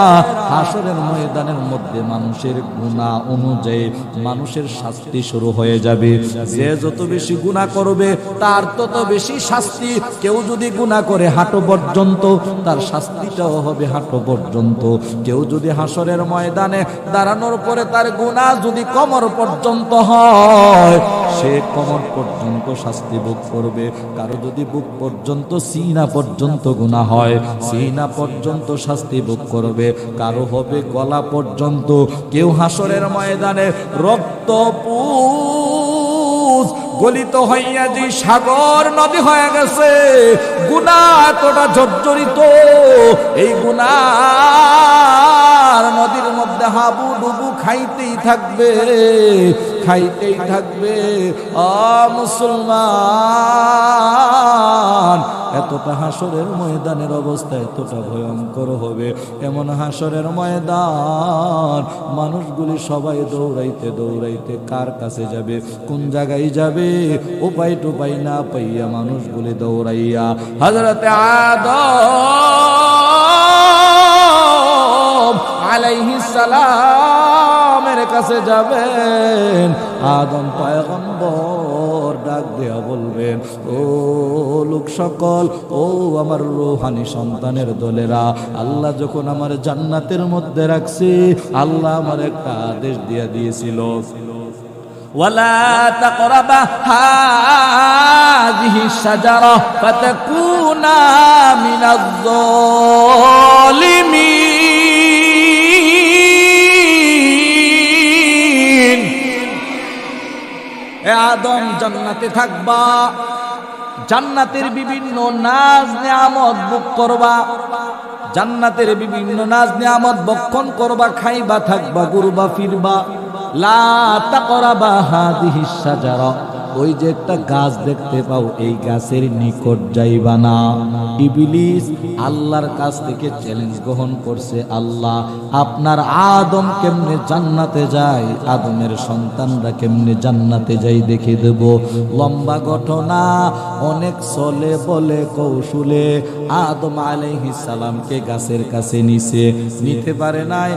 S1: হাসরের ময়দানের মধ্যে মানুষের গুনাহ অনুযায়ী মানুষের শাস্তি শুরু হয়ে যাবে। যে যত বেশি গুনাহ করবে তার তত বেশি শাস্তি। কেউ যদি গুনাহ করে হাঁটু পর্যন্ত, তার শাস্তিটাও হবে হাঁটু পর্যন্ত। কেউ যদি হাসরের ময়দানে দাঁড়ানোর পরে তার গুনাহ যদি কোমর পর্যন্ত হয়, সে কোমর পর্যন্ত শাস্তি ভোগ করবে। কারো যদি বুক পর্যন্ত, সিনা পর্যন্ত গুনাহ হয়, সিনা পর্যন্ত শাস্তি ভোগ করবে। কারো হবে গলা পর্যন্ত। কেউ হাসরের ময়দানে রক্ত গলিত হইয়া যে সাগর নদী হয়ে গেছে, গুনাহ এতটা জর্জরিত, এই গুনাহ নদীর মধ্যে হাবু ডুবু খাইতেই থাকবে, খাইতেই থাকবে। মুসলমান, এতটা হাসরের ময়দানের অবস্থা এতটা ভয়ঙ্কর হবে। এমন হাসরের ময়দান, মানুষগুলি সবাই দৌড়াইতে দৌড়াইতে কার কাছে যাবে, কোন জায়গায় যাবে, উপায় টুপাই না পাইয়া মানুষগুলি দৌড়াইয়া হযরতে আদম আলাইহিস সালামের কাছে যাবেন। আদম পয়গম্বর ডাক দেয়া বলবেন, ও লোক সকল, ও আমার রূহানি সন্তানের দলেরা, আল্লাহ যখন আমার জান্নাতের মধ্যে রাখছে, আল্লাহ আমার একটা আদেশ দিয়ে দিয়েছিল, ওয়ালা তাকরাবা হাযিহি শাজারা ফাতাকুনা মিনাজ যালিমিন। এ আদম, জান্নাতে থাকবা, জান্নাতের বিভিন্ন নাজ নিয়ামত ভোগ করবা, জান্নাতের বিভিন্ন নাজ নিয়ামত ভক্ষণ করবা, খাইবা, থাকবা, ঘুরবা, ফিরবা। লা তাকরাবা হাযিহি শাজারা, ওই যে একটা গাছ দেখতে পাও, এই গাছের নিকট যাইবা না। ইবলিস আল্লাহর কাছ থেকে চ্যালেঞ্জ গ্রহণ করছে, আল্লাহ আপনার আদম কেমনে জান্নাতে যায়, আদমের সন্তানরা কেমনে জান্নাতে যাই দেখে দেব। লম্বা ঘটনা, অনেক চলে বলে কৌশলে আদম আলাইহিস সালামকে গাছের কাছে নিতে পারে নাই।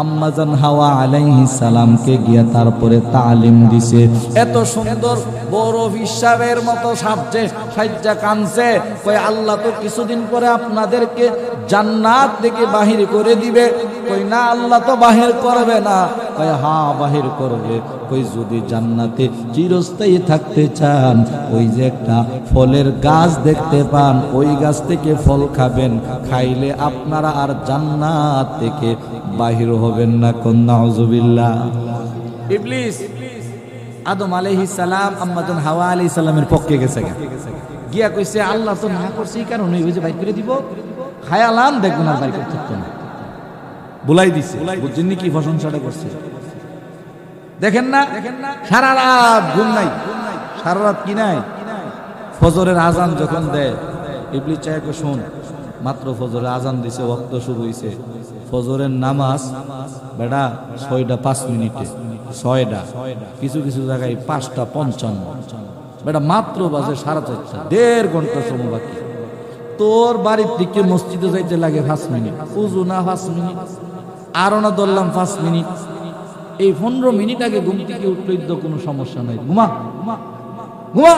S1: আম্মা জান হাওয়া আলাইহিস সালামকে গিয়া তারপরে তালিম দিছে। এত সুন্দর বড় হিসাবের মতো সাজ্জা কানছে, কই আল্লাহ তো কিছুদিন পরে আপনাদেরকে জান্নাত থেকে বাহির করে দিবে। কই না, আল্লাহ তো বাহির করবে না। কই হ্যাঁ বাহির করবে। কই যদি জান্নাতে চিরস্থায়ী থাকতে চান, ওই যে একটা ফলের গাছ দেখতে পান, ওই গাছ থেকে ফল খাবেন, খাইলে আপনারা আর জান্নাত থেকে বাহির হবেন না। কোন নাউজুবিল্লাহ। ইবলিস আদম আলাইহিস সালাম আম্মাজান হাওয়া আলাইহিস সালামের পক্ষে গেছে, গিয়া কইছে আল্লাহ তো না করছে, এই কারণে ওই যে বাইর করে দিব, খায়ালাম দেখবেন আর বাইর করতে পারতো না। বুলাই দিছে, বুঝছেন কি প্রশংসাটা করছে। দেখেন না, সারা রাত ঘুম নাই, সারা রাত কি নাই। ফজরের আজান যখন দেয়, ইবলিস চায় কো শোন, মাত্র ফজরের আজান দিছে, ওয়াক্ত শুরু হইছে। ফজরের নামাজ বেটা 6টা 5 মিনিটে, 6টা, কিছু কিছু জায়গায় 5টা 55, বেটা মাত্র বাজে 4:30, 1.5 ঘন্টা সময় বাকি। তোর বাড়ির থেকে মসজিদে যাইতে লাগে 5 মিনিট, উজু না 5 মিনিট, আরো না ধরলাম 5 মিনিট। এই 15 মিনিট আগে ঘুম থেকে উঠলেই তো কোনো সমস্যা নাই, ঘুমা ঘুমা।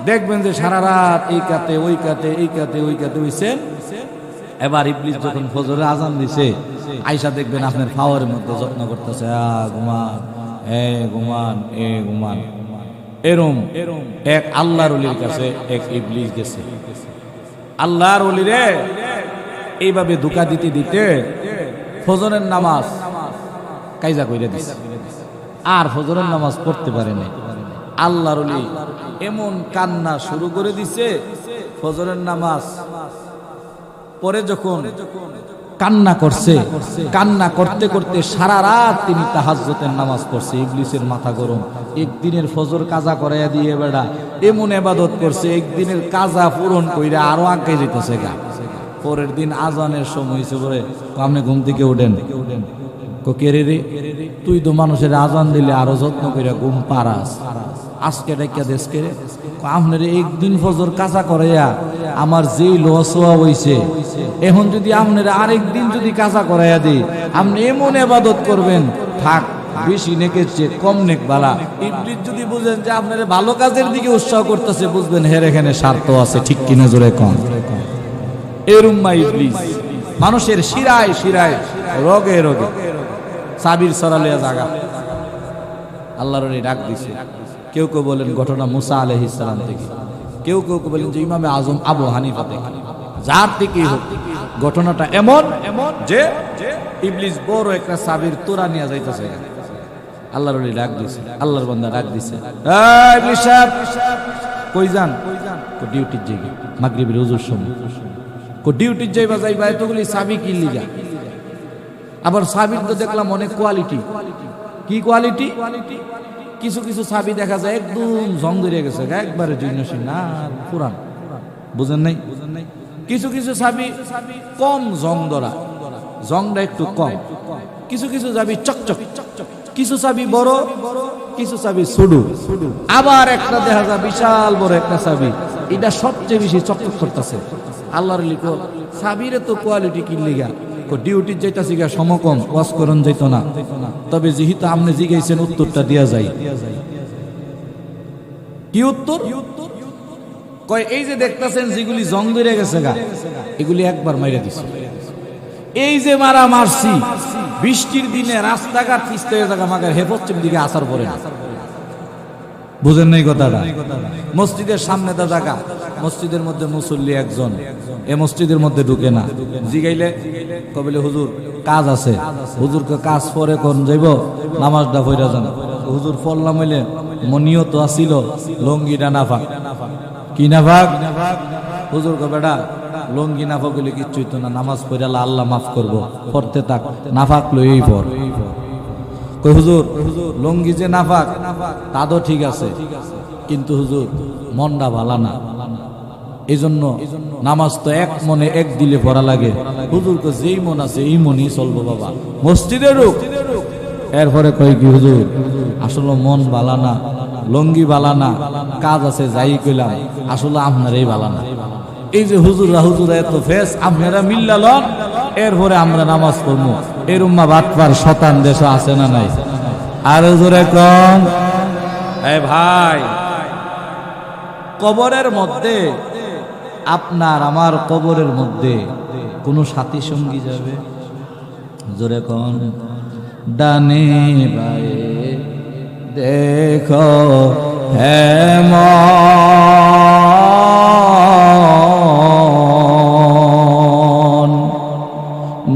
S1: দেখবেন যে সারা রাত এই কাতে ওই কাতে, এই কাতে ওই কাতে হইছে। এবার ইবলিস যখন ফজরের আজান দিছে, আয়েশা দেখবেন আপনার ফাওয়ারের মধ্যে যত্ন করতেছে, ঘুমান, ঘুমান, ঘুমান। এরম এক আল্লাহর ওলির কাছে এক ইবলিস গেছে। আল্লাহর ওলি রে এইভাবে ধোঁকা দিতে দিতে ফজরের নামাজ কাইজা কইরা দিছে, আর ফজরের নামাজ পড়তে পারে নাই। আল্লাহর ওলি এমন কান্না শুরু করে দিছে, ফজরের নামাজ পরে যখন কান্না করছে, কান্না করতে করতে সারা রাত তিনি তাহাজ্জুদের নামাজ পড়ছে। ইবলিসের মাথা গরম, একদিনের ফজর কাজা করাইয়া দিয়ে বেড়া এমন ইবাদত করছে, একদিনের কাজা পূরণ কইরা আরো আগে যেতেছে গা। পরের দিন আজানের সময় হইছে, পরে আপনি ঘুম থেকে উঠেন, কে রে, তুই তো মানুষের আজান দিলে আরো যত্ন কইরা ঘুম পারাস, আজকে ডাইকা দেশকে রে, আপনার একদিন ফজর কাজা করাইয়া আমার যেই লস হইছে, এখন যদি আপনার আরেকদিন যদি কাজা করাইয়া দিই, আপনি এমন ইবাদত করবেন, থাক বেশি নেকের চেয়ে কম নেক বালা। ইবলিস যদি বুঝেন যে আপনার ভালো কাজের দিকে উৎসাহ করতেছে, বুঝবেন হের এখানে স্বার্থ আছে, ঠিক কিনা জোরে কম। এরম মা ইবলিস মানুষের শিরায় শিরায়, রগে রগে সাবির সরালিয়া জাগা। আল্লাহর ডাক দিছে। কেউ কেউ বলেন ঘটনা মুসা আলাইহিস সালাম থেকে, কেউ কেউ বলেন যে ইমামে আজম আবু হানিফা থেকে। যার থেকেই হোক, ঘটনাটা এমন যে ইবলিস বড় একটা সাবির তোরা নিয়ে যাইতেছে। আল্লাহর ডাক দিছে, আল্লাহর বান্দা ডাক দিছে, ইবলিস সাহেব কই যান? ডিউটির জায়গা, মাগরিবের ওযুর সময়। ডিউটির যাইবা যাইবা, এতগুলি সাবি কি লিগা? আবার সাবির তো দেখলাম অনেক কোয়ালিটি। কি কোয়ালিটি? কিছু কিছু সাবি দেখা যায় একদম জং ধরে গেছে, একবারে জীর্ণশীল না, পুরান, বুঝেন নাই? কিছু কিছু সাবি কম জং ধরা, জংটা একটু কম। কিছু কিছু সাবি চকচক, কিছু সাবি বড়, কিছু সাবি ছোট। আবার একটা দেখা যায় বিশাল বড় একটা সাবি, এটা সবচেয়ে বেশি চকচক করতেছে। আল্লাহর লিখো সাবিরে তো কোয়ালিটি কি লিগা? ডিউটির যাইতাছি গা সমকম, ওয়াজ করন যাইত না। তবে যেহেতু আপনি জিগাইছেন, উত্তরটা দিয়া যায়। কি উত্তর? কয় এই যে দেখতেছেন যেগুলি জং ধরে গেছে গা, এগুলি একবার মাইরা দিছে। এই যে মারা মারছি, বৃষ্টির দিনে রাস্তাঘাট পিছতে হয়ে জায়গা মাগার হে পশ্চিম দিকে আসার পরে না। বুঝেন নাই কথাটা? মসজিদের সামনে দা জায়গা, মসজিদের মধ্যে মুসল্লি একজন, এ মসজিদের মধ্যে ঢুকে না। জিগাইলে কবিলে হুজুর কাজ আছে, হুজুরকে কাজ পরে কোন যাইব, নামাজটা পড়া যান। হুজুর পড়লাম হইলে মনিয়ত আসিল লঙ্গিটা নাফাক। কি নাফাক? হুজুর কে বেটা লঙ্গি নাফাক হইলে কিচ্ছু হইতো না, নামাজ পড়ালে আল্লাহ মাফ করবো, পড়তে থাক, নাফাক লই পড়। কই হুজুর লঙ্গি যে নাফাক তা তো ঠিক আছে, কিন্তু হুজুর মনটা ভালা না, এই জন্য নামাজ তো এক মনে এক দিলে পড়া লাগে। হুজুর কে যেই মন আছে এই মনই চলবো বাবা, মসজিদে ঢুক। এরপরে কই কি হুজুর আসলে মন ভালা না, লঙ্গি ভালা না, কাজ আছে যাই কইলাম, আসলে আপনারাই ভালা না। এই যে হুজুররা এত ফেস, আপনারা মিল্লা লন, এরপরে আমরা নামাজ পড়বো। এরুম্মা বাটপার শতান দেশ আছে না নাই? আর জোরে কম, এই ভাই, কবরের মধ্যে আপনার আমার কবরের মধ্যে কোনো সাথী সঙ্গী যাবে? জোরে কোন? ডানে বায়ে দেখো হেমন,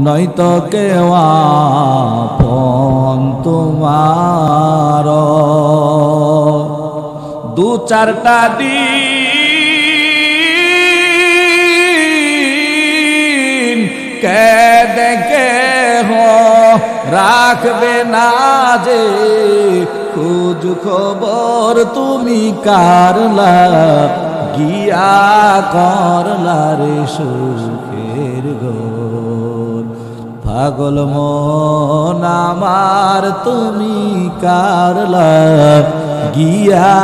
S1: নয়তো কেউ আপন তোমার। দু চারটা দিন কে দেখে রাখবে না যে খোঁজ খবর তুমি কারলা গিয়া করলা রে সুখের গোর। পাগল মন আমার তুমি কারলা গিয়া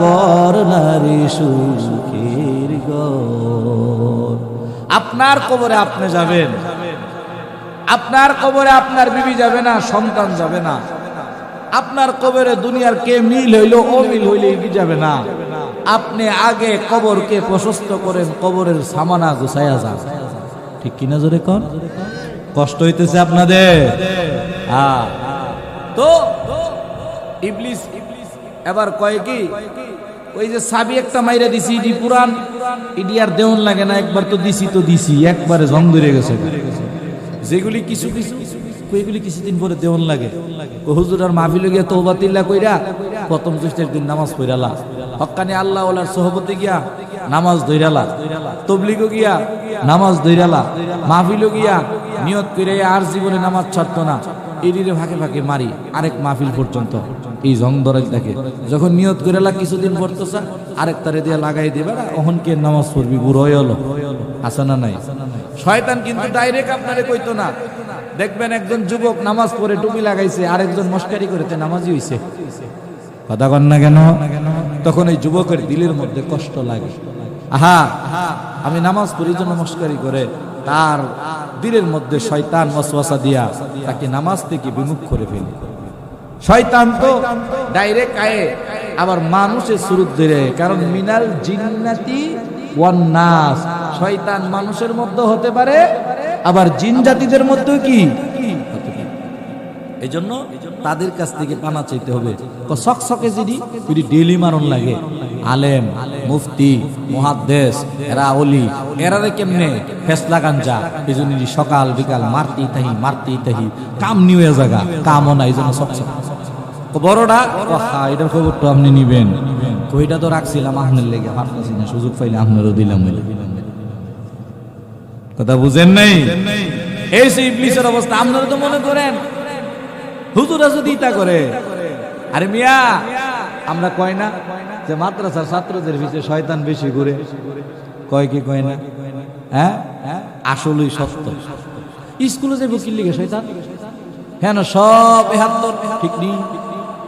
S1: করলা রে সুখের গোর। আপনার কবরে আপনি যাবেন, আপনার কবরে আপনার বিবি যাবে না, সন্তান যাবে না। আপনার কবরে দুনিয়ার কে মিল হইলো অমিল হইলে কি যাবে না। আপনি আগে কবরকে প্রশস্ত করেন, কবরের সামানা গুছাইয়া যান। ঠিক কিনা জোরে কোন? কষ্ট হইতেছে আপনাদের? হ্যাঁ। তো ইবলিস এবার কয় কি, ওই যে চাবি একটা মাইরা দিছি, ইডি পুরান, ইডি আর দেওন লাগে না, একবার তো দিছি তো দিছি, একবারে জং ধরে গেছে। যেগুলি কিছু কিছু এগুলি কিছুদিন পরে দেওয়ান লাগে। হুজুর আর মাহফিলে গিয়া তওবা তিল্লা কইরা প্রথম জ্যৈষ্ঠের দিন নামাজ পড়ালা, হক্কানি আল্লাহ ওয়ালার সোহবতে গিয়া নামাজ ধইরালা, তবলিগও গিয়া নামাজ ধইরালা, মাহফিলও গিয়া নিয়ত কইরা আর জীবনে নামাজ ছাড়তো না, এদিকে ফাঁকে ফাঁকে মারি আরেক মাহফিল পর্যন্ত এই জং ধরে থাকে। যখন নিয়ত কইরালা কিছুদিন পড়তেছে, আরেক তারে দিয়া লাগাই দিবা, ওহনকে নামাজ পড়বি, বুড়ো হলো। আছে না নাই? শয়তান কিন্তু ডাইরেক্ট আপনারে কইতো না। দেখবেন একজন যুবক নামাজ পড়ে টুপি লাগাইছে, আরেকজন মস্কারি করেছে, নামাজি হইছে। কথা কন না কেন? তখন এই যুবকের দিলের মধ্যে কষ্ট লাগে। আহা, আমি নামাজ পড়ি জন্য মস্কারি করে, তার দিলের মধ্যে শয়তান ওয়াসওয়াসা দিয়া তাকে নামাজ থেকে বিমুখ করে ফেলে। শয়তান তো ডাইরেক্ট আয়ে, আবার মানুষের সুরত ধরে, কারণ মিনাল জিন্নাতি ওয়ান নাস, শয়তান মানুষের মধ্যে হতে পারে, আবার জিন জাতিদের মধ্যেও কি হতে পারে। এই জন্য তাদের কাছ থেকে পানা চাইতে হবে। সকসকে যদি ডেইলি মারণ লাগে, আলেম মুফতি মুহাদ্দিস এরা ওলি, এরারে কেমনে ফেসলা গাঞ্জা, এই জন্য সকাল বিকাল মারতেই তাহি কাম নিয়ে জায়গা কামও নাই, এই জন্য সকসক বড়টা এটার খবরটা আপনি নিবেন, কইটা তো রাখছিলাম আপনার লেগে, পারতাছি না, সুযোগ পাইলে আপনারও দিলাম। কথা বুঝেন নাই? এই সেই ইবলিসের অবস্থা। আপনারা তো মনে করেন হুজুরা যদি তা করে, আরে মিয়া আমরা কয় না যে মাদ্রাসার ছাত্রদের ভিতরে শয়তান বেশি ঘুরে, কয় কি কয় না? হ্যাঁ, আসলেই সত্য। স্কুলে যে বকির লিগে শয়তান, হ্যাঁ না, সব ৭১ ঠিক নেই,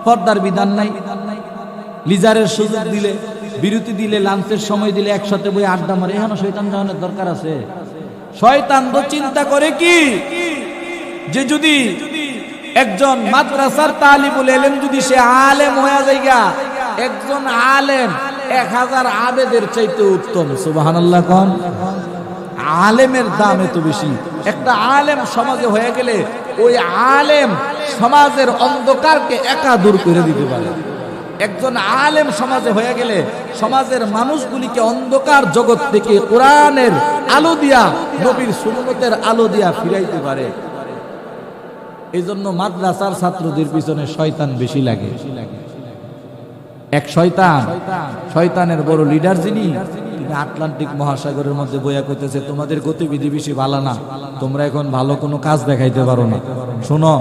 S1: পর্দার বিধান নাই, লিজারের সুযোগ দিলে, বিরতি দিলে, লাঞ্চের সময় দিলে একসাথে বই আড্ডা মারে, হ্যাঁ শয়তান যাওয়ানোর দরকার আছে। শয়তান তো চিন্তা করে কি, যে যদি একজন মাদ্রাসার তালিবুল ইলম যদি সে আলেম হয়ে যায়গা, একজন আলেম ১০০০ আবেদের চাইতে উত্তম। সুবহানাল্লাহ কোন? আলেমের দাম এত বেশি। একটা আলেম সমাজে হয়ে গেলে ওই আলেম সমাজের অন্ধকারকে একা দূর করে দিতে পারে। একজন আলেম সমাজে হয়ে গেলে সমাজের মানুষগুলিকে অন্ধকার জগৎ থেকে কোরআনের আলো দিয়া, নবীর সুন্নতের আলো দিয়া ফিরাইতে পারে। এই জন্য মাদ্রাসার ছাত্রদের পিছনে শয়তান বেশি লাগে। এক শয়তানের বড় লিডার যিনি, আটলান্টিক মহাসাগরের মধ্যে বইয়া কইতেছে, তোমাদের গতিবিধি বেশি ভালো না, তোমরা এখন ভালো কোনো কাজ দেখাইতে পারো না। শোনো,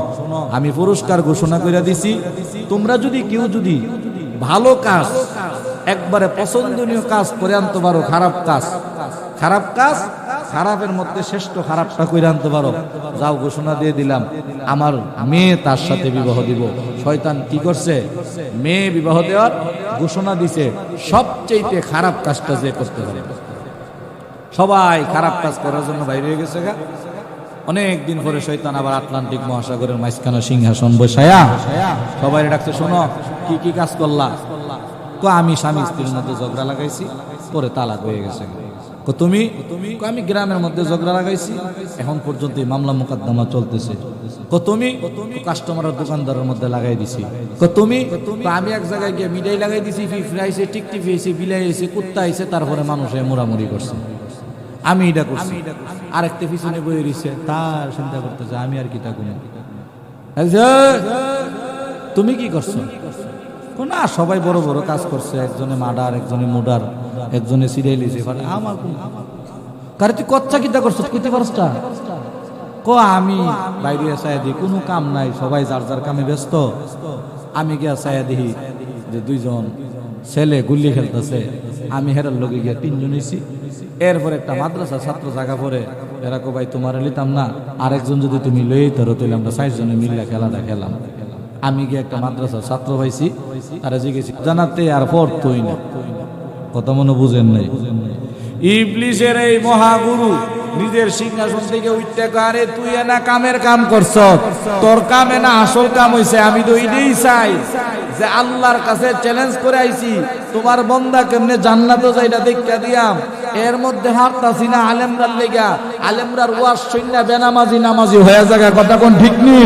S1: আমি পুরস্কার ঘোষণা করে দিছি, তোমরা যদি কেউ যদি ভালো কাজ, একবারে পছন্দনীয় কাজ করে আনতে পারো, খারাপ কাজ খারাপের মধ্যে শ্রেষ্ঠ খারাপটা করে আনতে পারো, যাও ঘোষণা দিয়ে দিলাম, আমার মেয়ে তার সাথে বিবাহ দিব। শয়তান কি করছে? মেয়ে বিবাহ দেওয়ার ঘোষণা দিছে, সবচেয়ে খারাপ কাজটা যে করতে পারে। সবাই খারাপ কাজ করার জন্য বাইরে হয়ে গেছে গা। অনেক দিন পরে শয়তান আবার আটলান্টিক মহাসাগরের মাঝখানে সিংহাসন বসায়া সবাই ডাকছে, শোনো কি কি কাজ করলা? আমি স্বামী স্ত্রীর মধ্যে ঝগড়া লাগাইছি, পরে তালাক হয়ে গেছে। তুমি আমি গ্রামের মধ্যে ঝগড়া লাগাইছি, এখন পর্যন্ত এই মামলা মোকদ্দমা চলতেছে। তুমি কাস্টমার দোকানদারের মধ্যে লাগাই দিছি। তুমি আমি এক জায়গায় গিয়ে মিঠাই লাগাই দিছি, ফিফড়া আইছে, টিকটিকি আইছে, বিলাই আইছে, কুত্তা আইছে, তারপরে মানুষে মোড়ামুড়ি করছে। আমি এটা করছি, আরেকটা পিছনে বয়ে রয়েছে, তার চিন্তা করতেছে আমি আর কি তা কোনো। তুমি কি করছো? না, সবাই বড় বড় কাজ করছে, একজনে মার্ডার, একজনে মুডার, একজনে সিরিয়াল লিছে। আমার কারে তুই কচ্চা কিতা করছো, কইতে পারছটা? আমি বাইরে চাই দিই, কোনো কাম নাই, সবাই যার যার কামে ব্যস্ত। আমি গিয়া চাই দেখি যে দুইজন ছেলে গুল্লি খেলতেছে, আমি হেরার লগে গিয়া তিনজন হইছি। এরপর একটা মাদ্রাসা ছাত্র জায়গা পরে এরা কো ভাই তোমার লিতাম না, আরেকজন যদি তুমি লই ধরো তাহলে আমরা 6 জনে মিললে খেলাটা খেলাম। আমি গিয়ে একটা মাদ্রাসার ছাত্র পাইছি, তারা জিজ্ঞেস জানাতে আর পড়তোই না। কথা মনে বুঝেন নাই? ইবলিসের এই মহাগুরু নিজের সিংহাসন থেকে উঠতে কারে তুই না কামের কাম করছ, তোর কামে না আসল কাম হইছে। আমি তো এইটাই চাই যে আল্লাহর কাছে চ্যালেঞ্জ করে আইছি, তোমার বান্দা কেমনে জান্নাতে যাইটা দেখা দিয়াম। এর মধ্যে হারতাছি না আলেমরার লেগা, আলেমরার ওয়াজ শুননা বেনামাজি নামাজি হয়ে জায়গা। কথা কোন ঠিক নি?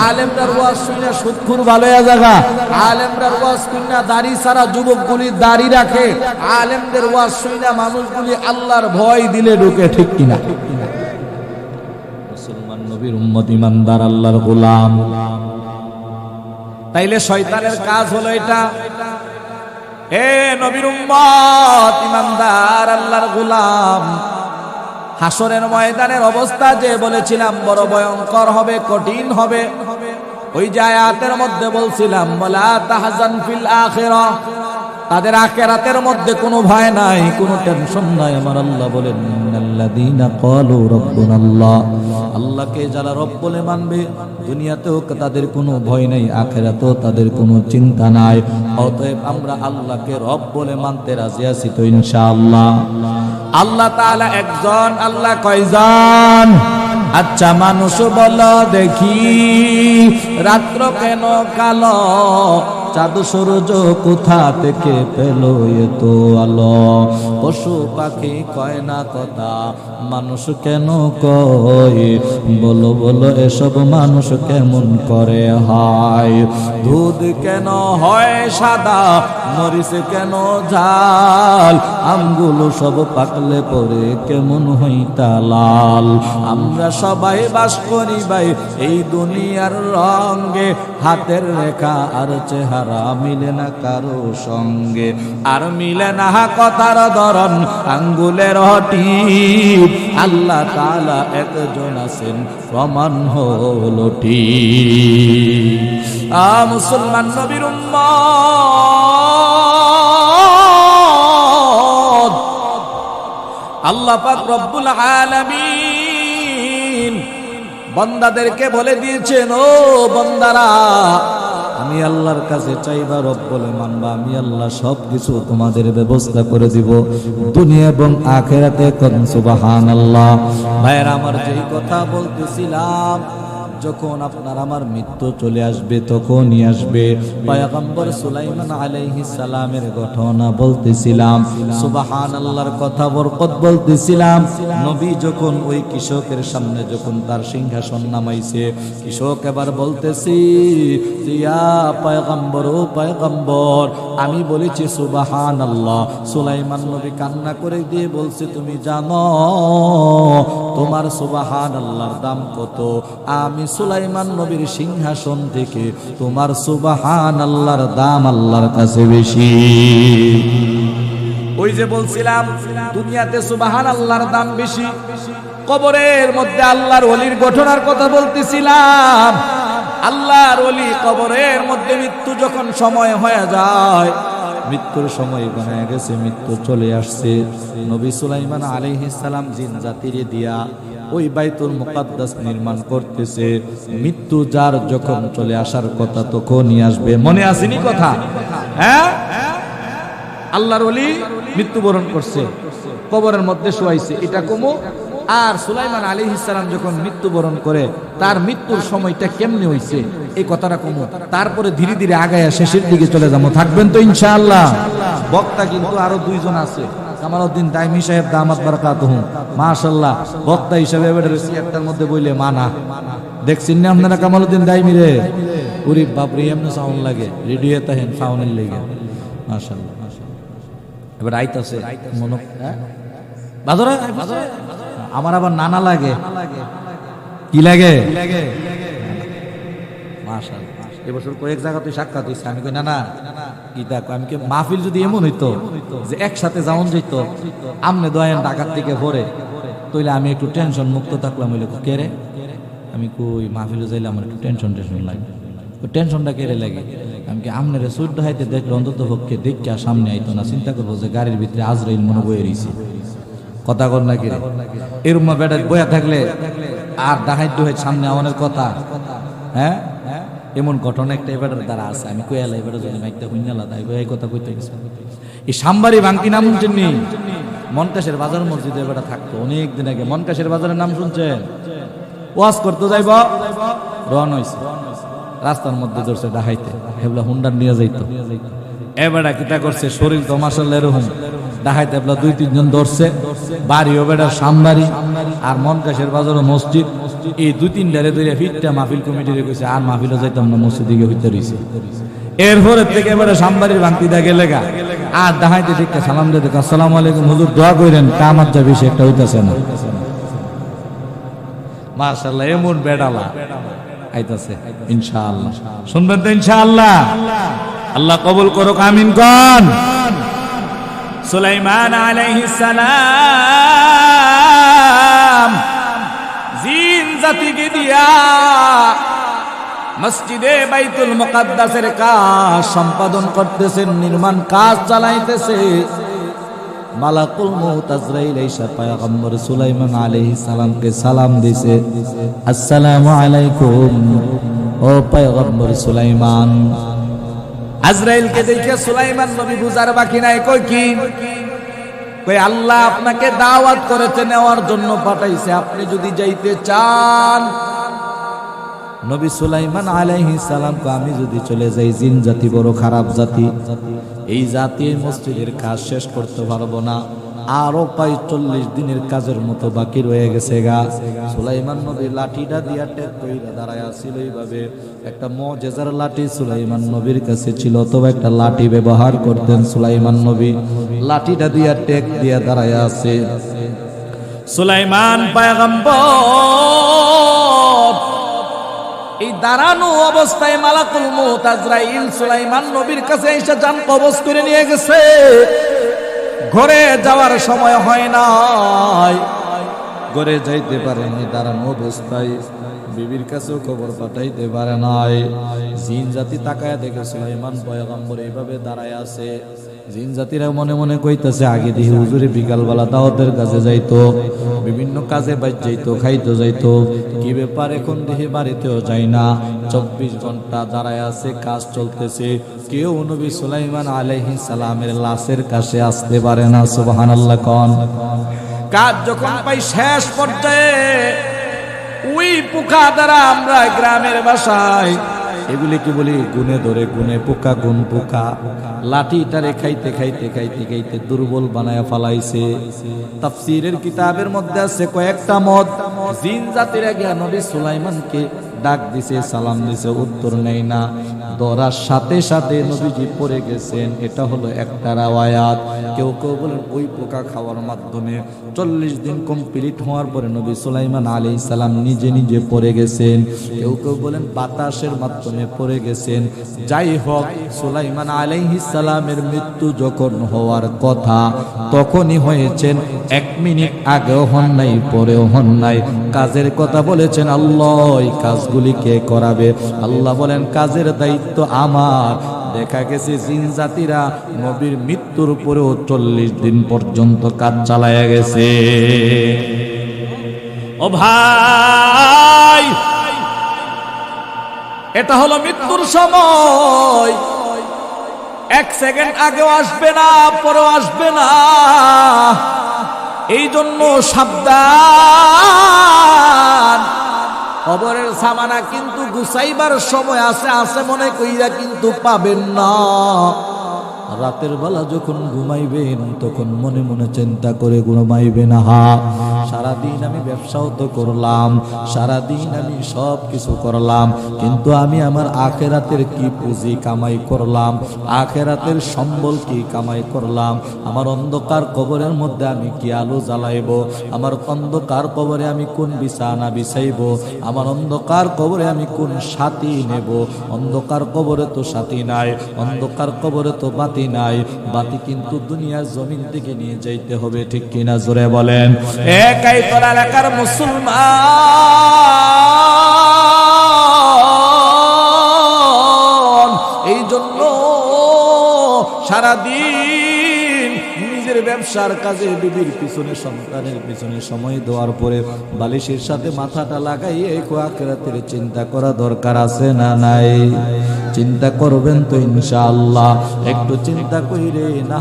S1: আলেমরার ওয়াজ শুননা সুদখুর ভালো হয়ে জায়গা, আলেমরার ওয়াজ শুননা দাড়ি সারা যুবকগুলি দাড়ি রাখে, আলেমদের ওয়াজ শুননা মানুষগুলি আল্লাহর ভয় দিলে ঢুকে। ঠিক কিনা? মুসলমান নবীর উম্মত ইমানদার আল্লাহর গোলাম। তাইলে শয়তানের কাজ হলো এটা। হে নবীর উম্মত ইমানদার আল্লাহর গোলাম, হাসরের ময়দানের অবস্থা যে বলেছিলাম বড় ভয়ঙ্কর হবে, কঠিন হবে। ওই যে আয়াতের মধ্যে বলছিলাম ওয়ালা তাহজান ফিল আখিরাহ, তাদের আখিরাতের মধ্যে কোনো ভয় নাই, কোনো টেনশন নাই। আমার আল্লাহ বলেন ইন্নাল্লাযীনা ক্বালু রাব্বুনাল্লাহ, আল্লাহকে যারা রব বলে মানবে দুনিয়াতেও তাদের কোনো ভয় নাই, আখিরাতেও তাদের কোনো চিন্তা নাই। অতএব আমরা আল্লাহকে রব বলে মানতে রাজি আছি তো ইনশাআল্লাহ। আল্লাহ তাআলা একজন। আল্লাহ কয়জন? আচ্ছা মানুষ বলো দেখি, রাত্র কেন কালো, চাঁদ সূর্য কোথা থেকে পেল এত আলো? পশু পাখি কয় না কথা, মানুষ কেন কয়? বলো বলো এসব মানুষ কেমন করে হয়? দুধ কেন হয় সাদা, মরিচ কেন ঝাল, আমগুলো সব পাকলে পরে কেমন হইতা লাল? আমরা সবাই বাস করি ভাই এই দুনিয়ার রঙে, হাতের রেখা আর চেহারা মিলে না কারো সঙ্গে, আর মিলে না কথার ধরন, আঙ্গুলের টিপ। আল্লাহ তাআলা একজন আছেন, প্রমাণ হলো ঠিক। মুসলমান নবীর উম্মত, আল্লাহ পাক রব্বুল আলামিন বান্দাদেরকে বলে দিয়েছেন, ও বান্দারা আমি আল্লাহর কাছে চাইবা, রব বলে মানবা, আমি আল্লাহ সবকিছু তোমাদের ব্যবস্থা করে দিব দুনিয়া এবং আখিরাতে। কোন সুবহানাল্লাহ। ভাইরা আমার, যেই কথা বলতেছিলাম, যখন আপনার আমার মৃত্যু চলে আসবে তখনই আসবে। পয়গম্বর সুলাইমান আলাইহিস সালামের ঘটনা বলতেছিলাম, সুবহানাল্লাহর কথা বরকত বলতেছিলাম। নবী যখন ওই কৃষকের সামনে যখন তার সিংহাসন নামাইছে, কৃষক এবার বলতেছি, ইয়া পয়গম্বর, ও পয়গম্বর, আমি বলেছি সুবহানাল্লাহ। সুলাইমান নবী কান্না করে দিয়ে বলছে, তুমি জানো তোমার সুবহানাল্লাহর দাম কত? আমি সুলাইমান নবীর সিংহাসন থেকে তোমার সুবহানাল্লাহর দাম আল্লাহর কাছে বেশি। ওই যে বলছিলাম দুনিয়াতে সুবহানাল্লাহর দাম বেশি, কবরের মধ্যে আল্লাহর ওলির ঘটনার কথা বলতেছিলাম। আল্লাহর ওলি কবরের মধ্যে মৃত্যু যখন সময় হয়ে যায়, মৃত্যুর সময় হয়ে গেছে, মৃত্যু চলে আসছে, নবী সুলাইমান আলাইহিস সালাম জিন জাতিরে দিয়া ওই বাইতুল মুকাদ্দাস নির্মাণ করতেছে। মৃত্যু যার যখন চলে আসার কথা তখনই আসবে। মনে আসেনি কথা? হ্যাঁ, আল্লাহর ওলি মৃত্যুবরণ করছে, কবরের মধ্যে শোয়াইছে। এটা কমো আর সুলাইমান আলাইহিস সালাম যখন মৃত্যুবরণ করে তার মৃত্যুর সময়টা কেমনে হইছে এই কথাটা কমু, তারপরে ধীরে ধীরে আগায়া শেষের দিকে চলে যাবো। থাকবেন তো ইনশাআল্লাহ? বক্তা কিন্তু আরো দুইজন আছে, কামালউদ্দিন দাইমি সাহেব দামাত বারাকাতুহু, মাশাআল্লাহ বক্তা হিসেবে এবারে সিয়ারটার মধ্যে বইলে মানা। দেখছেন না আপনারা কামালউদ্দিন দাইমি রে? ওরে বাপ রে, এমন সাউন্ড লাগে রেডিও তাহেন সাউন্ডের লেগে, মাশাআল্লাহ। এবার আইতাছে মনে বাজারে, আমার আবার নানা লাগে, কি লাগে মাশাআল্লাহ। এবছর কয়েক জায়গাতে সাক্ষাৎ হইছে, আমি কই নানা কি দেখো, আমি কি মাহফিল যদি এমন হইতো যে একসাথে যাওন যেত, আমনে দয়ান ঢাকার থেকে ভরে, তইলে আমি একটু টেনশন মুক্ত থাকলাম। হইলে কে রে? আমি কই মাহফিলে যাইলে আমার একটু টেনশন লাগে। টেনশনটা কেড়ে লাগে? আমি কি আমনের সূর্য হাইতে দেখলে অন্তত পক্ষে দেখে সামনে আইতো না, চিন্তা করবো যে গাড়ির ভিতরে আজরাইল মনে বয়ে রয়েছে, কথা কর না কিরে? এরম বেটা বয়া থাকলে আর ডাহাই ডুহাই সামনে আমাদের কথা, হ্যাঁ এমন ঘটনা একটা এবারের দ্বারা আছে। আমি কইলা এবারে যদি মাইকটা হুইনালা তাই এই কথা কইতে গেছি। এই সাম্বারি ভাঙ্কি নাম শুনছেন নি? মনকাশের বাজার মসজিদে এবারে থাকতো অনেক দিন আগে। মনকাশের বাজারের নাম শুনছেন? ওয়াজ করতে যাইব, রন হইছে, রাস্তার মধ্যে ধরছে ডাহাইতে, হেবলা হুন্ডার নিয়ে যাইতো। এবারে কিতা করছে, শরীর তো মাশাআল্লাহ এরকম, ডাহাইতে হেবলা 2-3 জন ধরছে, বাড়িও বেড়া সামবাড়ি আর মনকাশের বাজারও মসজিদ, এই 2-3টারে ধরে ফিটটা মাহফিল কমিটিরে কইছে আর মাহফিলও যাইতাম না, মসজিদ দিকে হইতে রইছে। এরপরের থেকে এবারে সামবাড়ির ভাঙতি দা গেলে গা আর ডাহাইতে ঠিক সালাম দিয়ে দেখো, আসসালামু আলাইকুম হুজুর, দোয়া কইরেন কামাত যা বেশি একটা হইতাছে না। মাশাআল্লাহ এমন বেড়ালা আইতাছে ইনশাআল্লাহ, শুনবেন তো ইনশাআল্লাহ? আল্লাহ কবুল করুক, আমিন কোন। সুলাইমান আলাইহিস সালাম জিন জাতিকে দিয়া মসজিদে বাইতুল মুকাদ্দাসের কাজ সম্পাদন করতেছেন, নির্মাণ কাজ চালাইতেছে। মালাকুল মউত আজরাইল এসে পয়গম্বর সুলাইমান আলাইহিস সালামকে সালাম দিছে, আসসালামু আলাইকুম ও পয়গম্বর সুলাইমান। আজরাইলকে দেখে সুলাইমান নবী বুঝার বাকি নাই, কই কি? কই আল্লাহ আপনাকে দাওয়াত করেছে, নেওয়ার জন্য পাঠাইছে, আপনি যদি যাইতে চান। নবী সুলাইমান আলাইহিস সালাম কো আমি যদি চলে যাই, জিন জাতি বড় খারাপ জাতি, এই জাতি মসজিদের কাজ শেষ করতে পারবো না, আরো প্রায় 40 দিনের কাজের মতো বাকি রয়ে গেছে গা। সুলাইমান নবী লাঠিটা দিয়া টেক কইরা দাঁড়ায় ছিল, এইভাবে একটা মুজিজার লাঠি সুলাইমান নবীর কাছে ছিল, অথবা একটা লাঠি ব্যবহার করতেন সুলাইমান নবী। লাঠিটা দিয়া টেক দিয়া দাঁড়ায় আছে সুলাইমান পয়গম্বর। এই দাঁড়ানো অবস্থায় মালাকুল মউত আজরাইল সুলাইমান নবীর কাছে এসে জান কবজ করে নিয়ে গেছে। ঘরে যাওয়ার সময় হয় নাই, ঘরে যাইতে পারেনি, দাঁড়ানো অবস্থায় বিবির কাছেও খবর পাঠাইতে পারে নাই। জিন জাতি তাকায় দেখে সুলাইমান পয়গম্বর এইভাবে দাঁড়ায় আছে। জিন জাতিরা মনে মনে কইতাছে, আগে দেখি হুজুরে বিকালবেলা দাওয়াতের কাছে যাইতো, বিভিন্ন কাজে বাইর যাইতো, খাইতো যাইতো, কি ব্যাপার এখন দেখি বাড়িতেও যাই না, 24 ঘন্টা দাঁড়ায় আছে, কাজ চলতেছে, কেউ নবী সুলাইমান আলাইহিস সালামের লাশের কাছে আসতে পারে না। সুবহানাল্লাহ কোন। কাজ যখন পাই শেষ পর্যায়ে, ওই পোকা দ্বারা আমরা গ্রামের বাসায় এগুলি কি বলি, গুনে ধরে গুনে পোকা, গুন পোকা, লাঠিটারে খাইতে খাইতে খাইতে খাইতে দুর্বল বানায়া ফালাইছে। তাফসীরের কিতাবের মধ্যে আছে কয়েকটা মত, জিন জাতিরা গিয়া নবী সুলাইমানকে ডাক দিছে, সালাম দিছে, উত্তর নেই না, ধরার সাথে সাথে নবীজি পড়ে গেছেন। এটা হলো একটা রাওয়ায়াত। কেউ কেউ বলেন ওই পোকা খাওয়ার মাধ্যমে 40 দিন কমপ্লিট হওয়ার পরে নবী সুলাইমান আলাইহিস সালাম নিজে নিজে পড়ে গেছেন। কেউ কেউ বলেন বাতাসের মাধ্যমে পড়ে গেছেন। যাই হোক, সুলাইমান আলাইহিস সালামের মৃত্যু যখন হওয়ার কথা তখনই হয়েছেন, 1 মিনিট আগেও হন নাই, পরেও হন নাই। কাজের কথা বলেছেন আল্লাহ, এই কাজগুলি কে করাবে? আল্লাহ বলেন কাজের দায়িত্ব আমার। দেখা গেছে জিন জাতিরা নবীর মৃত্যুর পরেও 40 দিন পর্যন্ত কাজ চালায়া গেছে। ও ভাই, এটা হলো মৃত্যুর সময়। 1 সেকেন্ড আগেও আসবে না, পরেও আসবে না। এই জন্য সাবধান, কবরের সামানা কিন্তু গুছাইবার সময় আছে মনে কইরা কিন্তু পাবেন না। রাতের বেলা যখন ঘুমাইবেন তখন মনে মনে চিন্তা করে ঘুমাইবেন, সারাদিন আমি ব্যবসাও তো করলাম, সারাদিন আমি সব কিছু করলাম, কিন্তু আমি আমার আখেরাতের কি পুঁজি কামাই করলাম, আখেরাতের সম্বল কি কামাই করলাম, আমার অন্ধকার কবরের মধ্যে আমি কি আলো জ্বালাইব, আমার অন্ধকার কবরে আমি কোন বিছানা বিছাইব, আমার অন্ধকার কবরে আমি কোন সাথী নেব। অন্ধকার কবরে তো সাথী নাই, অন্ধকার কবরে তো বাতি নাই, বাতি কিন্তু দুনিয়ার জমিন থেকে নিয়ে যাইতে হবে, ঠিক কিনা জোরে বলেন। একাই তোরা এলাকার মুসলমান, এই জন্য সারাদিন নিজের ব্যবসার কাজে, বিবির পিছনে, সন্তানের পিছনে সময় দেওয়ার পরে বালিশের সাথে মাথাটা লাগাইয়ে আখিরাতের চিন্তা করা দরকার আছে না নাই? চিন্তা করবেন তো ইনশাআল্লাহ। একটু চিন্তা কইরে না,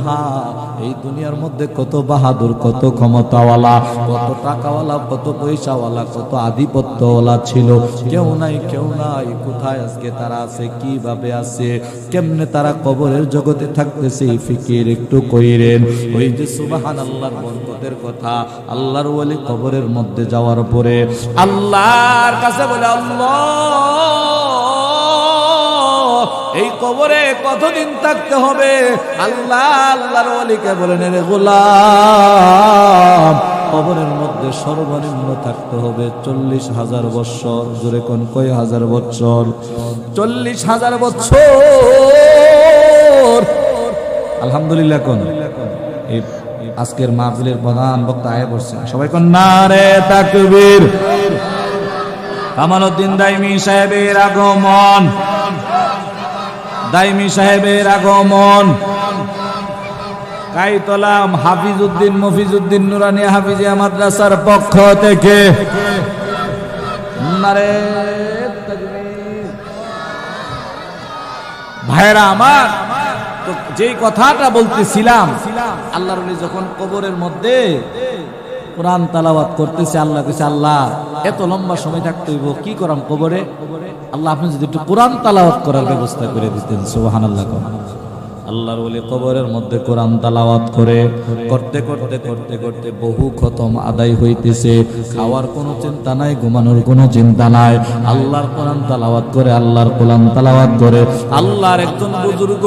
S1: এই দুনিয়ার মধ্যে কত বাহাদুর, কত ক্ষমতাওয়ালা, কত টাকাওয়ালা, কত পয়সাওয়ালা, কত আধিপত্যওয়ালা ছিল, কেউ নাই, কেউ নাই। কোথায় আজকে তারা আছে, কিভাবে আছে, কেমনে তারা কবরের জগতে থাকতেছে, ফিকির একটু কইরেন। ওই যে সুবহানাল্লাহর বরকতের কথা, আল্লাহর ওলি কবরের মধ্যে যাওয়ার পরে আল্লাহর কাছে বলে, আল্লাহ এই কবরে কতদিন থাকতে হবে? আল্লাহ আল্লাহর ওলিকে বলেন, রে গোলাম, কবরের মধ্যে সর্বনিম্ন থাকতে হবে 40,000 বছর। জোরে কোন কয় হাজার বছর? 40,000 বছর। আলহামদুলিল্লাহ কোন এই আজকের মাহফিলের প্রধান বক্তা আয়া পড়ছে, সবাই কোন নারে তাকবীর। কামালউদ্দিন দাইমি সাহেবের আগমন, দাইমি সাহেবের আগমন। কাইতলাম হাফিজউদ্দিন মফিজউদ্দিন নুরানি হাফিজিয়া মাদ্রাসার পক্ষ থেকে নারে তাকবীর। ভাইরা আমার, তো যেই কথাটা বলতেছিলাম, আল্লাহর ওলি যখন কবরের মধ্যে কোরআন তেলাওয়াত করতেছে, আল্লাহ কইছে, আল্লাহ এত লম্বা সময় থাকতে হইব, কি করাম কবরে? আল্লাহ আপনি যদি একটু কোরআন তেলাওয়াত করার ব্যবস্থা করে দিতেন। সুবহানাল্লাহ। আল্লাহর ওলি কবরের মধ্যে কোরআন তেলাওয়াত করে করতে করতে করতে করতে বহু খতম আদায় হইতেছে। খাওয়ার কোনো চিন্তা নাই, ঘুমানোর কোনো চিন্তা নাই, আল্লাহর কোরআন তেলাওয়াত করে, আল্লাহর কোরআন তেলাওয়াত করে। আল্লাহর একজন বুজুর্গ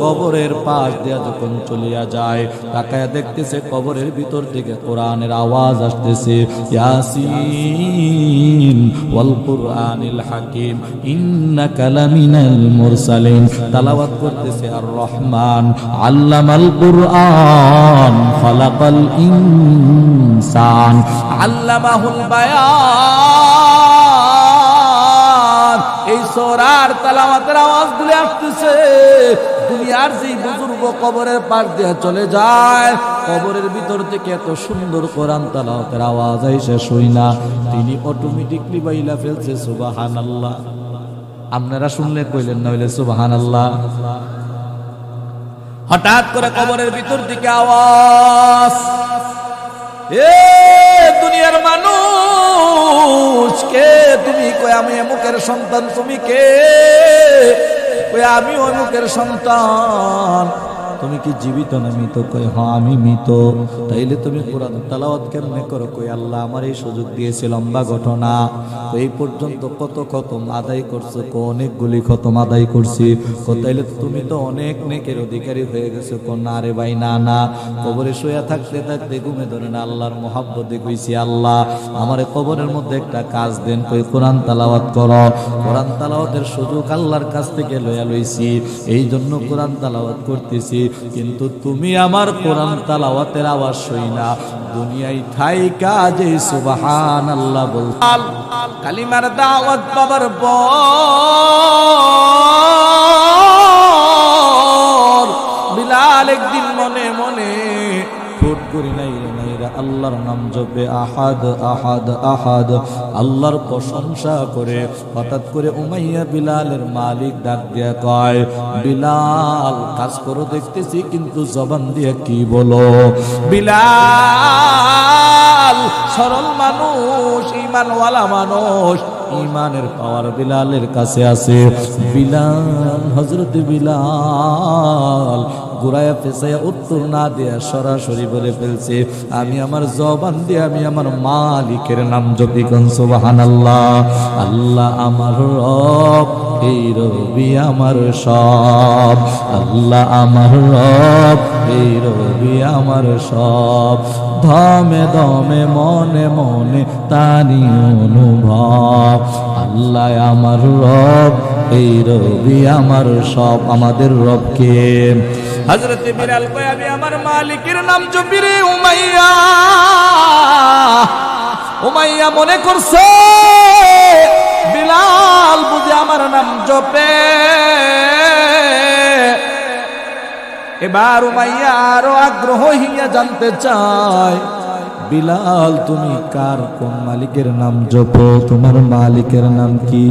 S1: কবরের পাশ দিয়ে যখন চলিয়া যায়, তাকায়া দেখতেছে কবরের ভিতর থেকে কোরআনের আওয়াজ আসতেছে, ইয়াসিন ওয়াল কুরআনিল হাকিম ইন্নাকা লামিনাল মুরসালিন। তেলাওয়াত করতেছে আর রহমান আল্লামাল কুরআন খালাকাল ইনসান আল্লামাহুল বায়ান। এই সূরার তেলাওয়াতের আওয়াজগুলি আসতেছে। দুনিয়ার যেই বুজুর্গ কবরের পাশ দিয়ে চলে যায়, কবরের ভিতর থেকে এত সুন্দর কোরআন তেলাওয়াতের আওয়াজ আইসা শুই না, তিনি অটোমেটিকলি বাইলা ফেলছে সুবহানাল্লাহ। আপনারা শুনলে কইলেন না, হইলে সুবহানাল্লাহ। হঠাৎ করে কবরের ভিতর থেকে আওয়াজ, এ দুনিয়ার মানুষ কে তুমি? কই আমি অমুকের সন্তান। তুমি কে? কই আমি অমুকের সন্তান। তুমি কি জীবিত না মৃত? কই হ্যাঁ আমি মৃত। তাইলে তুমি কোরআন তেলাওয়াত কেমনে করো? কই আল্লাহ আমার এই সুযোগ দিয়েছে, লম্বা ঘটনা। এই পর্যন্ত কত খতম আদায় করছো? কো অনেকগুলি খতম আদায় করছি। কো তাইলে তুমি তো অনেক নেকের অধিকারী হয়ে গেছো। কো না রে ভাই, না না, কবরে শুয়ে থাকতে থাকতে ঘুমে ধরে না, আল্লাহর মহাব্বতে কইছি, আল্লাহ আমারে কবরের মধ্যে একটা কাজ দেন। কই কোরআন তেলাওয়াত করো। কোরআন তেলাওয়াতের সুযোগ আল্লাহর কাছ থেকে লইয়া লইছি, এই জন্য কোরআন তেলাওয়াত করতেছি। কিন্তু তুমি আমার কোরআন তেলাওয়াতের আওয়াজ শুই না, দুনিয়ায় থাইকা যে সুবহানাল্লাহ বল, কালিমার দাওয়াত পাবার পর বিলাল একদিন মনে মনে ফুট করি নাই রে নাইরা আল্লাহর নাম জপে, আহাদ আহাদ আহাদ, আল্লাহর প্রশংসা করে, হঠাৎ করে উমাইয়া বিলালের মালিক ডাক দিয়া কয়, বিলাল কাজ করো দেখতেছি, কিন্তু জবান দিয়ে কি বলো? বিলাল সরল মানুষ, ঈমানওয়ালা মানুষ, ঈমানের পাওয়ার বিলালের কাছে আছে। বিলাল, হযরত বিলাল ঘুরায়া পেঁচাইয়া উত্তর না দেয়া সরাসরি বলে ফেলছে, আমি আমার জবান দিয়ে আমি আমার মালিকের নাম জপি। কোন সুবহানাল্লাহ। আল্লাহ আমার রব, এই রবি আমার সব। আল্লাহ আমার রব, এই রবি আমার সব। দমে দমে মনে মনে তানি অনুভব। আল্লাহ আমার রব, এই রবি আমার সব। আমাদের রবকে হযরত বিলাল কয়, আমি আমার মালিকের নাম জপি রে উমাইয়া। উমাইয়া মনে করছে বিলাল বুঝি আমার নাম জপে। এবার উমাইয়া আরো আগ্রহ হইয়া জানতে চায়, বিলাল তুমি কার, কোন মালিকের নাম জপো? তোমার মালিকের নাম কি?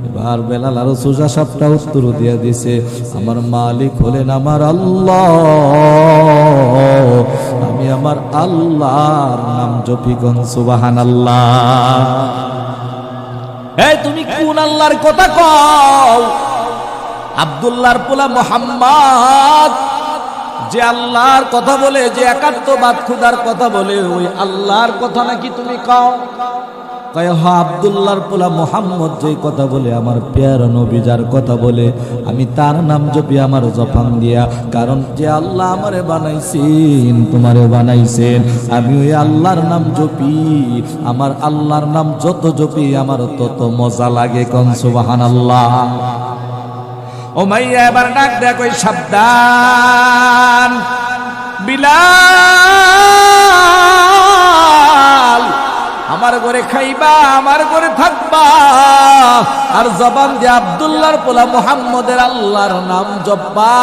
S1: এবার বেলাল আরো সোজা সাপটা উত্তর দিয়া দিছে, আমার মালিক হলেন আমার আল্লাহ, আমি আমার আল্লাহর নাম জপি। কোন সুবহানাল্লাহ। এই তুমি কোন আল্লাহর কথা কও? আব্দুল্লাহর পোলা মুহাম্মদ যে আল্লাহর কথা বলে, যে একাত্মবাদ খুদার কথা বলে, ওই আল্লাহর কথা নাকি তুমি কও? কয় হ্যাঁ, আব্দুল্লাহর পোলা মুহাম্মদ যে কথা বলে, আমার প্যারা নবী যার কথা বলে, আমি তার নাম জপি আমার জবান দিয়া। কারণ যে আল্লাহ আমারে বানাইছেন, তোমারে বানাইছেন, আমি ওই আল্লাহর নাম জপি। আমার আল্লাহর নাম যত জপি আমার তত মজা লাগে। কোন সুবহানাল্লাহ। উমাইয়া এবার ডাক দেয়া কই, সাবধান বিলাল, আমার ঘরে খাইবা, আমার ঘরে থাকবা, আর জবান দিয়ে আব্দুল্লাহর পোলা মুহাম্মদের আল্লাহর নাম জপবা।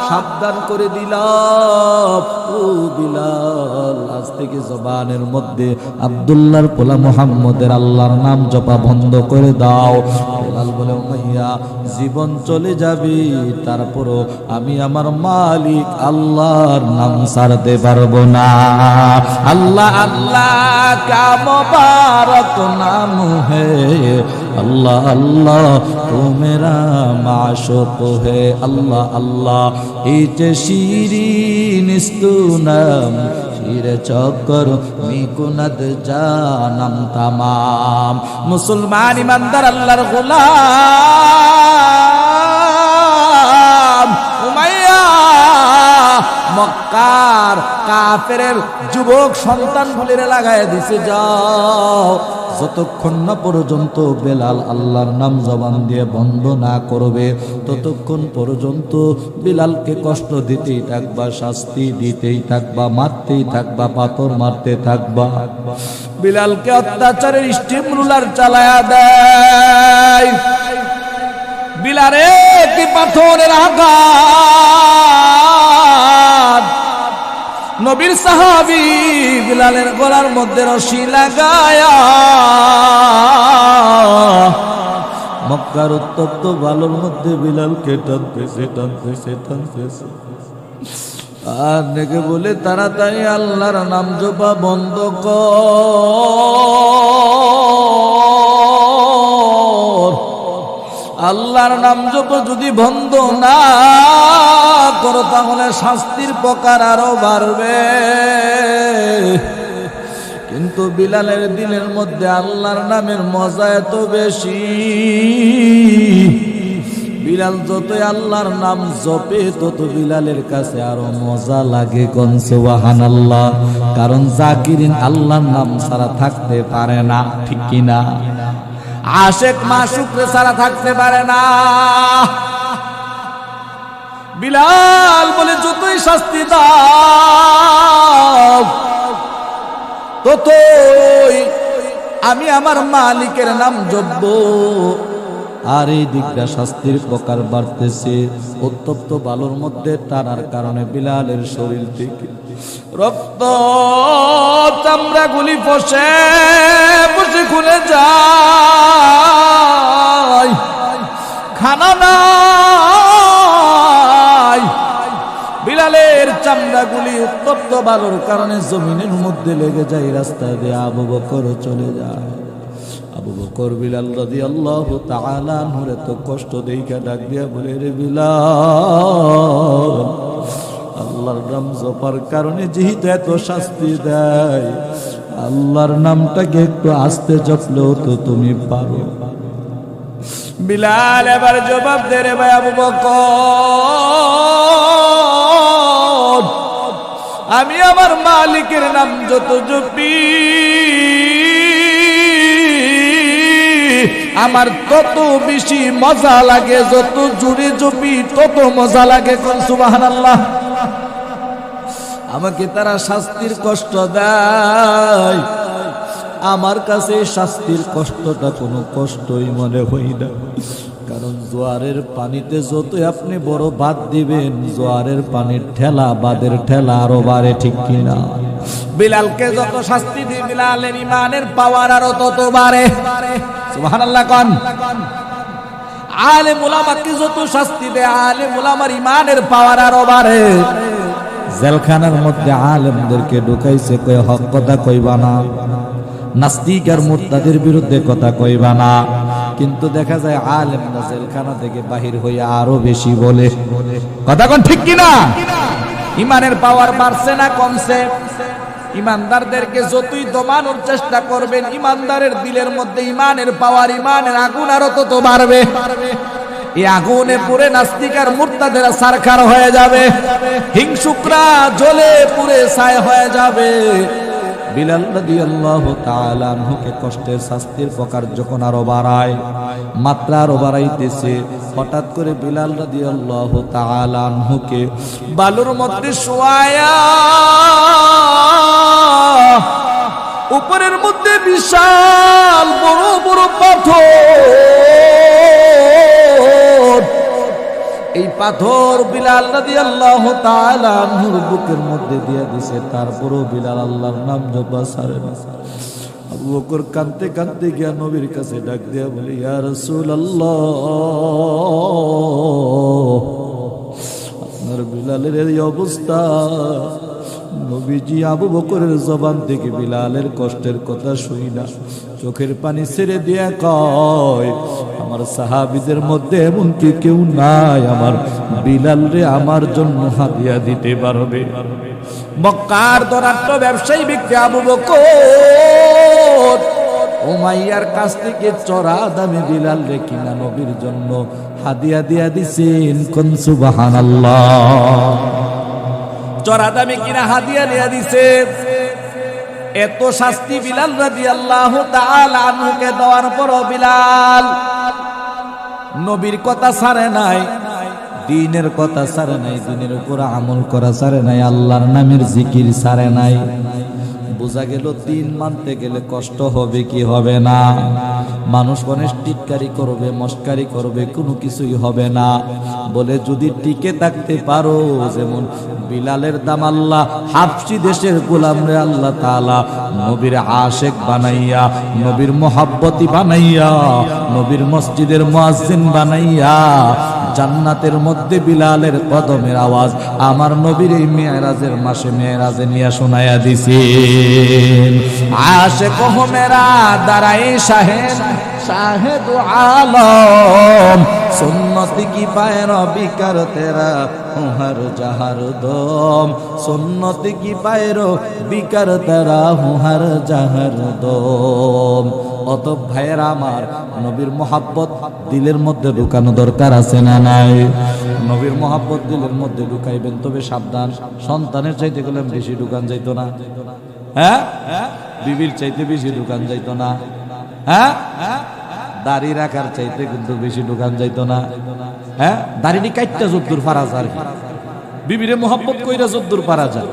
S1: সাবধান করে দিলাম, ও বিলাল, আজ থেকে জবানের মধ্যে আব্দুল্লাহর পোলা মুহাম্মদের আল্লাহর নাম জপা বন্ধ করে দাও। বিলাল বলে, উমাইয়া জীবন চলে যাবে, তারপরও আমি আমার মালিক আল্লাহর নাম ছাড়তে পারবো না। আল্লাহ আল্লাহ কা মুবারক নাম হে, अल्लाह अल्लाह तू मेरा माशूक है। अल्लाह अल्लाह इचे शिरीन स्तूनम शिर चक्कर मिकुनद जानम तमाम। मुसलमान ईमानदार अल्लाहर गुलाम उमाइया মক্কার কাফেরের যুবক সন্তান গুলিরে লাগায় দিছে, যাও যতক্ষণ না পর্যন্ত বেলাল আল্লাহর নাম জবান দিয়ে বন্ধ না করবে, ততক্ষণ পর্যন্ত বিলালকে কষ্ট দিতেই থাকবা, শাস্তি দিতেই থাকবা, মারতেই থাকবা, পাথর মারতে থাকবা। বিলালকে অত্যাচারের স্টিম রুলার চালায়া দেয়। বিলালে কি পাথরের আঘাত, নবীর সাহাবী বিলালের গলার মধ্যে রশি লাগায়া মক্কার উত্তপ্ত বালুর মধ্যে বিলালকে টানতেছে টানতেছে টানতেছে। আর ডেকে বলে, তাড়াতাড়ি আল্লাহর নাম জপা বন্ধ কর। আল্লাহর নাম জপ যদি বন্ধ না করো, তাহলে শাস্তির প্রকার আরো বাড়বে। কিন্তু বিলালের দিলের মধ্যে আল্লাহর নামের মজা এত বেশি, বিলাল যতই আল্লাহর নাম জপে তত বিলালের কাছে আরো মজা লাগে। কোন সুবহানাল্লাহ। কারণ জাকিরিন আল্লাহর নাম ছাড়া থাকতে পারে না, ঠিক কিনা? আশেক মাশুকরে ছাড়া থাকতে পারে না। বিলাল বলে, যতই শাস্তি দাও ততই আমি আমার মালিকের নাম জপব। আর এই দিকটা শাস্তির প্রকার বাড়তেছে। উত্তপ্ত বালুর মধ্যে টানার কারণে বিলালের শরীর থেকে রক্ত চামড়াগুলি ফসে ফসে খুলে যায়, খানা নাই। বিলালের চামড়াগুলি উত্তপ্ত বালুর কারণে জমিনের মধ্যে লেগে যায়, রাস্তা দিয়ে আবু বকর চলে যায়। আবু বকর বিলাল রাদিয়াল্লাহু তাআলা আনহুর এত কষ্ট দেইখা ডাক দিয়া বলে, রে বিলাল, আল্লাহর নাম জপার কারণে যেহেতু এত শাস্তি দেয়, আল্লাহর নামটাকে একটু আস্তে জপলেও তো তুমি পারো। বিলাল এবার জবাব দে, রে ভাই আবু বকর, আমি আমার মালিকের নাম যত জপি আমার তত বেশি মজা লাগে, যত জোরে জপি তত মজা লাগে। কোন সুবহানাল্লাহ। আমাকে তারা শাস্তির কষ্ট দেয়, আমার কাছে শাস্তির কষ্টটা কোনো কষ্টই মনে হয় না। কারণ জোয়ারের পানিতে যতই আপনি বড় বাদ দিবেন, জোয়ারের পানির ঠেলা বাদের ঠেলা আরো বাড়ে, ঠিক কিনা? বিলালকে যত শাস্তি দিয়ে বিলালের ইমানের পাওয়ার আরো তত বাড়ে। সুবহানাল্লাহ কোন। আলেম উলামাকে যত শাস্তি দেয়, আলেম উলামার ইমানের পাওয়ার আরো বাড়ে। জেলখানার মধ্যে আলেমদেরকে ঢুকাইছে, কই হক কথা কইবা না, নাস্তিক আর মুরতাদের বিরুদ্ধে কথা কইবা না। কিন্তু দেখা যায় আলেমরা জেলখানা থেকে বাহির হয়ে আরো বেশি বলে। কথা কোন ঠিক কিনা? ইমানের পাওয়ার বাড়ছে না কমছে? ইমানদারদেরকে যতই দমানোর চেষ্টা করবেন, ইমানদারের দিলের মধ্যে ইমানের পাওয়ার, ইমানের আগুন আরো তত বাড়বে। এই আগুনে পুরে নাস্তিক আর মুরতাদেরা সারখার হয়ে যাবে, হিংসুকরা জ্বলে পুরে ছাই হয়ে যাবে। বিলাল রাদিয়াল্লাহু তাআলা আনহুকে কষ্টের শাস্তির প্রকার যখন আরো বাড়ায়, মাত্রা আরো বাড়াইতেছে, হঠাৎ করে বিলাল রাদিয়াল্লাহু তাআলা আনহুকে বালুর মধ্যে শোয়ায়া উপরের মধ্যে বিশাল বড় বড় পাথর, এই পাথর বিলাল রাদিয়াল্লাহু তাআলা আনহুর বুকের মধ্যে দিয়ে দিছে। তারপরও বিলাল আল্লাহর নাম জপা ছাড়ে না। আবু বকর কাঁদতে কাঁদতে গিয়া নবীর কাছে ডাক দিয়া বলে, ইয়া রাসূলুল্লাহ, আপনার বিলালের এই অবস্থা। নবীজি আবু বকরের জবান থেকে বিলালের কষ্টের কথা শুই না, চোখের পানি ছেড়ে দিয়া কয়, আমার সাহাবীদের মধ্যে এমন কি কেউ নাই আমার বিলাল রে আমার জন্য হাদিয়া দিতে পারবে? মক্কার ধনাঢ্য ব্যবসায়ী ব্যক্তি আবু বকর উমাইয়ার কাছ থেকে চড়া দামে বিলাল রে কিনা নবীর জন্য হাদিয়া দিয়া দিছেন। কোন সুবহানাল্লাহ। চড়া দামে কিনা হাদিয়া দিয়া দিছে। এত শাস্তি বিলাল রাদিয়াল্লাহু তাআলা আনহুকে দেওয়ার পরও বিলাল নবীর কথা ছাড়ে নাই, দ্বীনের কথা ছাড়ে নাই, দ্বীনের উপর আমল করা ছাড়ে নাই, আল্লাহর নামের জিকির ছাড়ে নাই। বোঝা গেল দ্বীন মানতে গেলে কষ্ট হবে কি হবে না? মানুষ অনেক টিটকারি করবে, মস্কারি করবে, কোনো কিছুই হবে না বলে যদি টিকে থাকতে পারো, যেমন বিলালের দাম আল্লাহ হাবশী দেশের গোলামরে আল্লাহ তাআলা নবীর আশেক বানাইয়া, নবীর মোহাব্বতি বানাইয়া, নবীর মসজিদের মুয়াজ্জিন বানাইয়া জান্নাতের মধ্যে বিলালের কদমের আওয়াজ আমার নবীর এই মেরাজের মাসে মেরাজে নিয়ে শোনায়া দিছেন। আশেক ও মেরা দাঁড়ায় শাহেদ শাহেদ আলম, সুন্নতি কি পায় রবি কর তেরা হুহর জাহার দম, সুন্নতি কি পায় রবি কর তেরা হুহর জাহার দম। অত ভাইয়েরা আমার, নবীর মোহাব্বত দিলের মধ্যে ঢুকানো দরকার আছে না নাই? নবীর মোহাব্বত দিলের মধ্যে ঢুকাইবেন, তবে সাবধান, সন্তানের চাইতে গেলে বেশি ঢুকান যাইতো না, হ্যাঁ, বিবির চাইতে বেশি ঢুকান যাইতো না, হ্যাঁ, দাড়ি রাখার চাইতে কিন্তু বেশি ঢুকান যাইতো না, হ্যাঁ, দাড়িটি কাটতে যদ্দুর পারা যায়, বিবিরে মোহাব্বত কইরা যদ্দুর পারা যায়।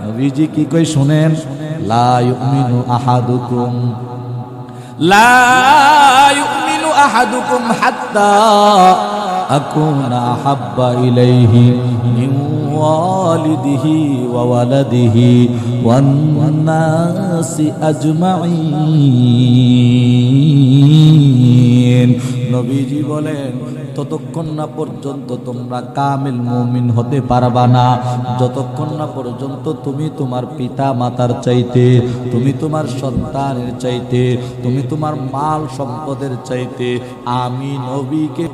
S1: নবীজি কি কই শুনেন, লা ইউমিনু আহাদুকুম, লা ইউমিনু আহাদুকুম হাত্তা আকুনা আহাব্বা ইলাইহি মিন ওয়ালিদিহি ওয়া ওয়ালাদিহি ওয়ান নাসি আজমাইন। নবীজি বলেন, ততক্ষণ না পর্যন্ত তোমরা কামিল মুমিন হতে পারবা না, যতক্ষণ না পর্যন্ত তুমি তোমার পিতা মাতার চাইতে, তুমি তোমার সন্তানের চাইতে, তুমি তোমার মাল সম্পদের চাইতে আমি নবীকে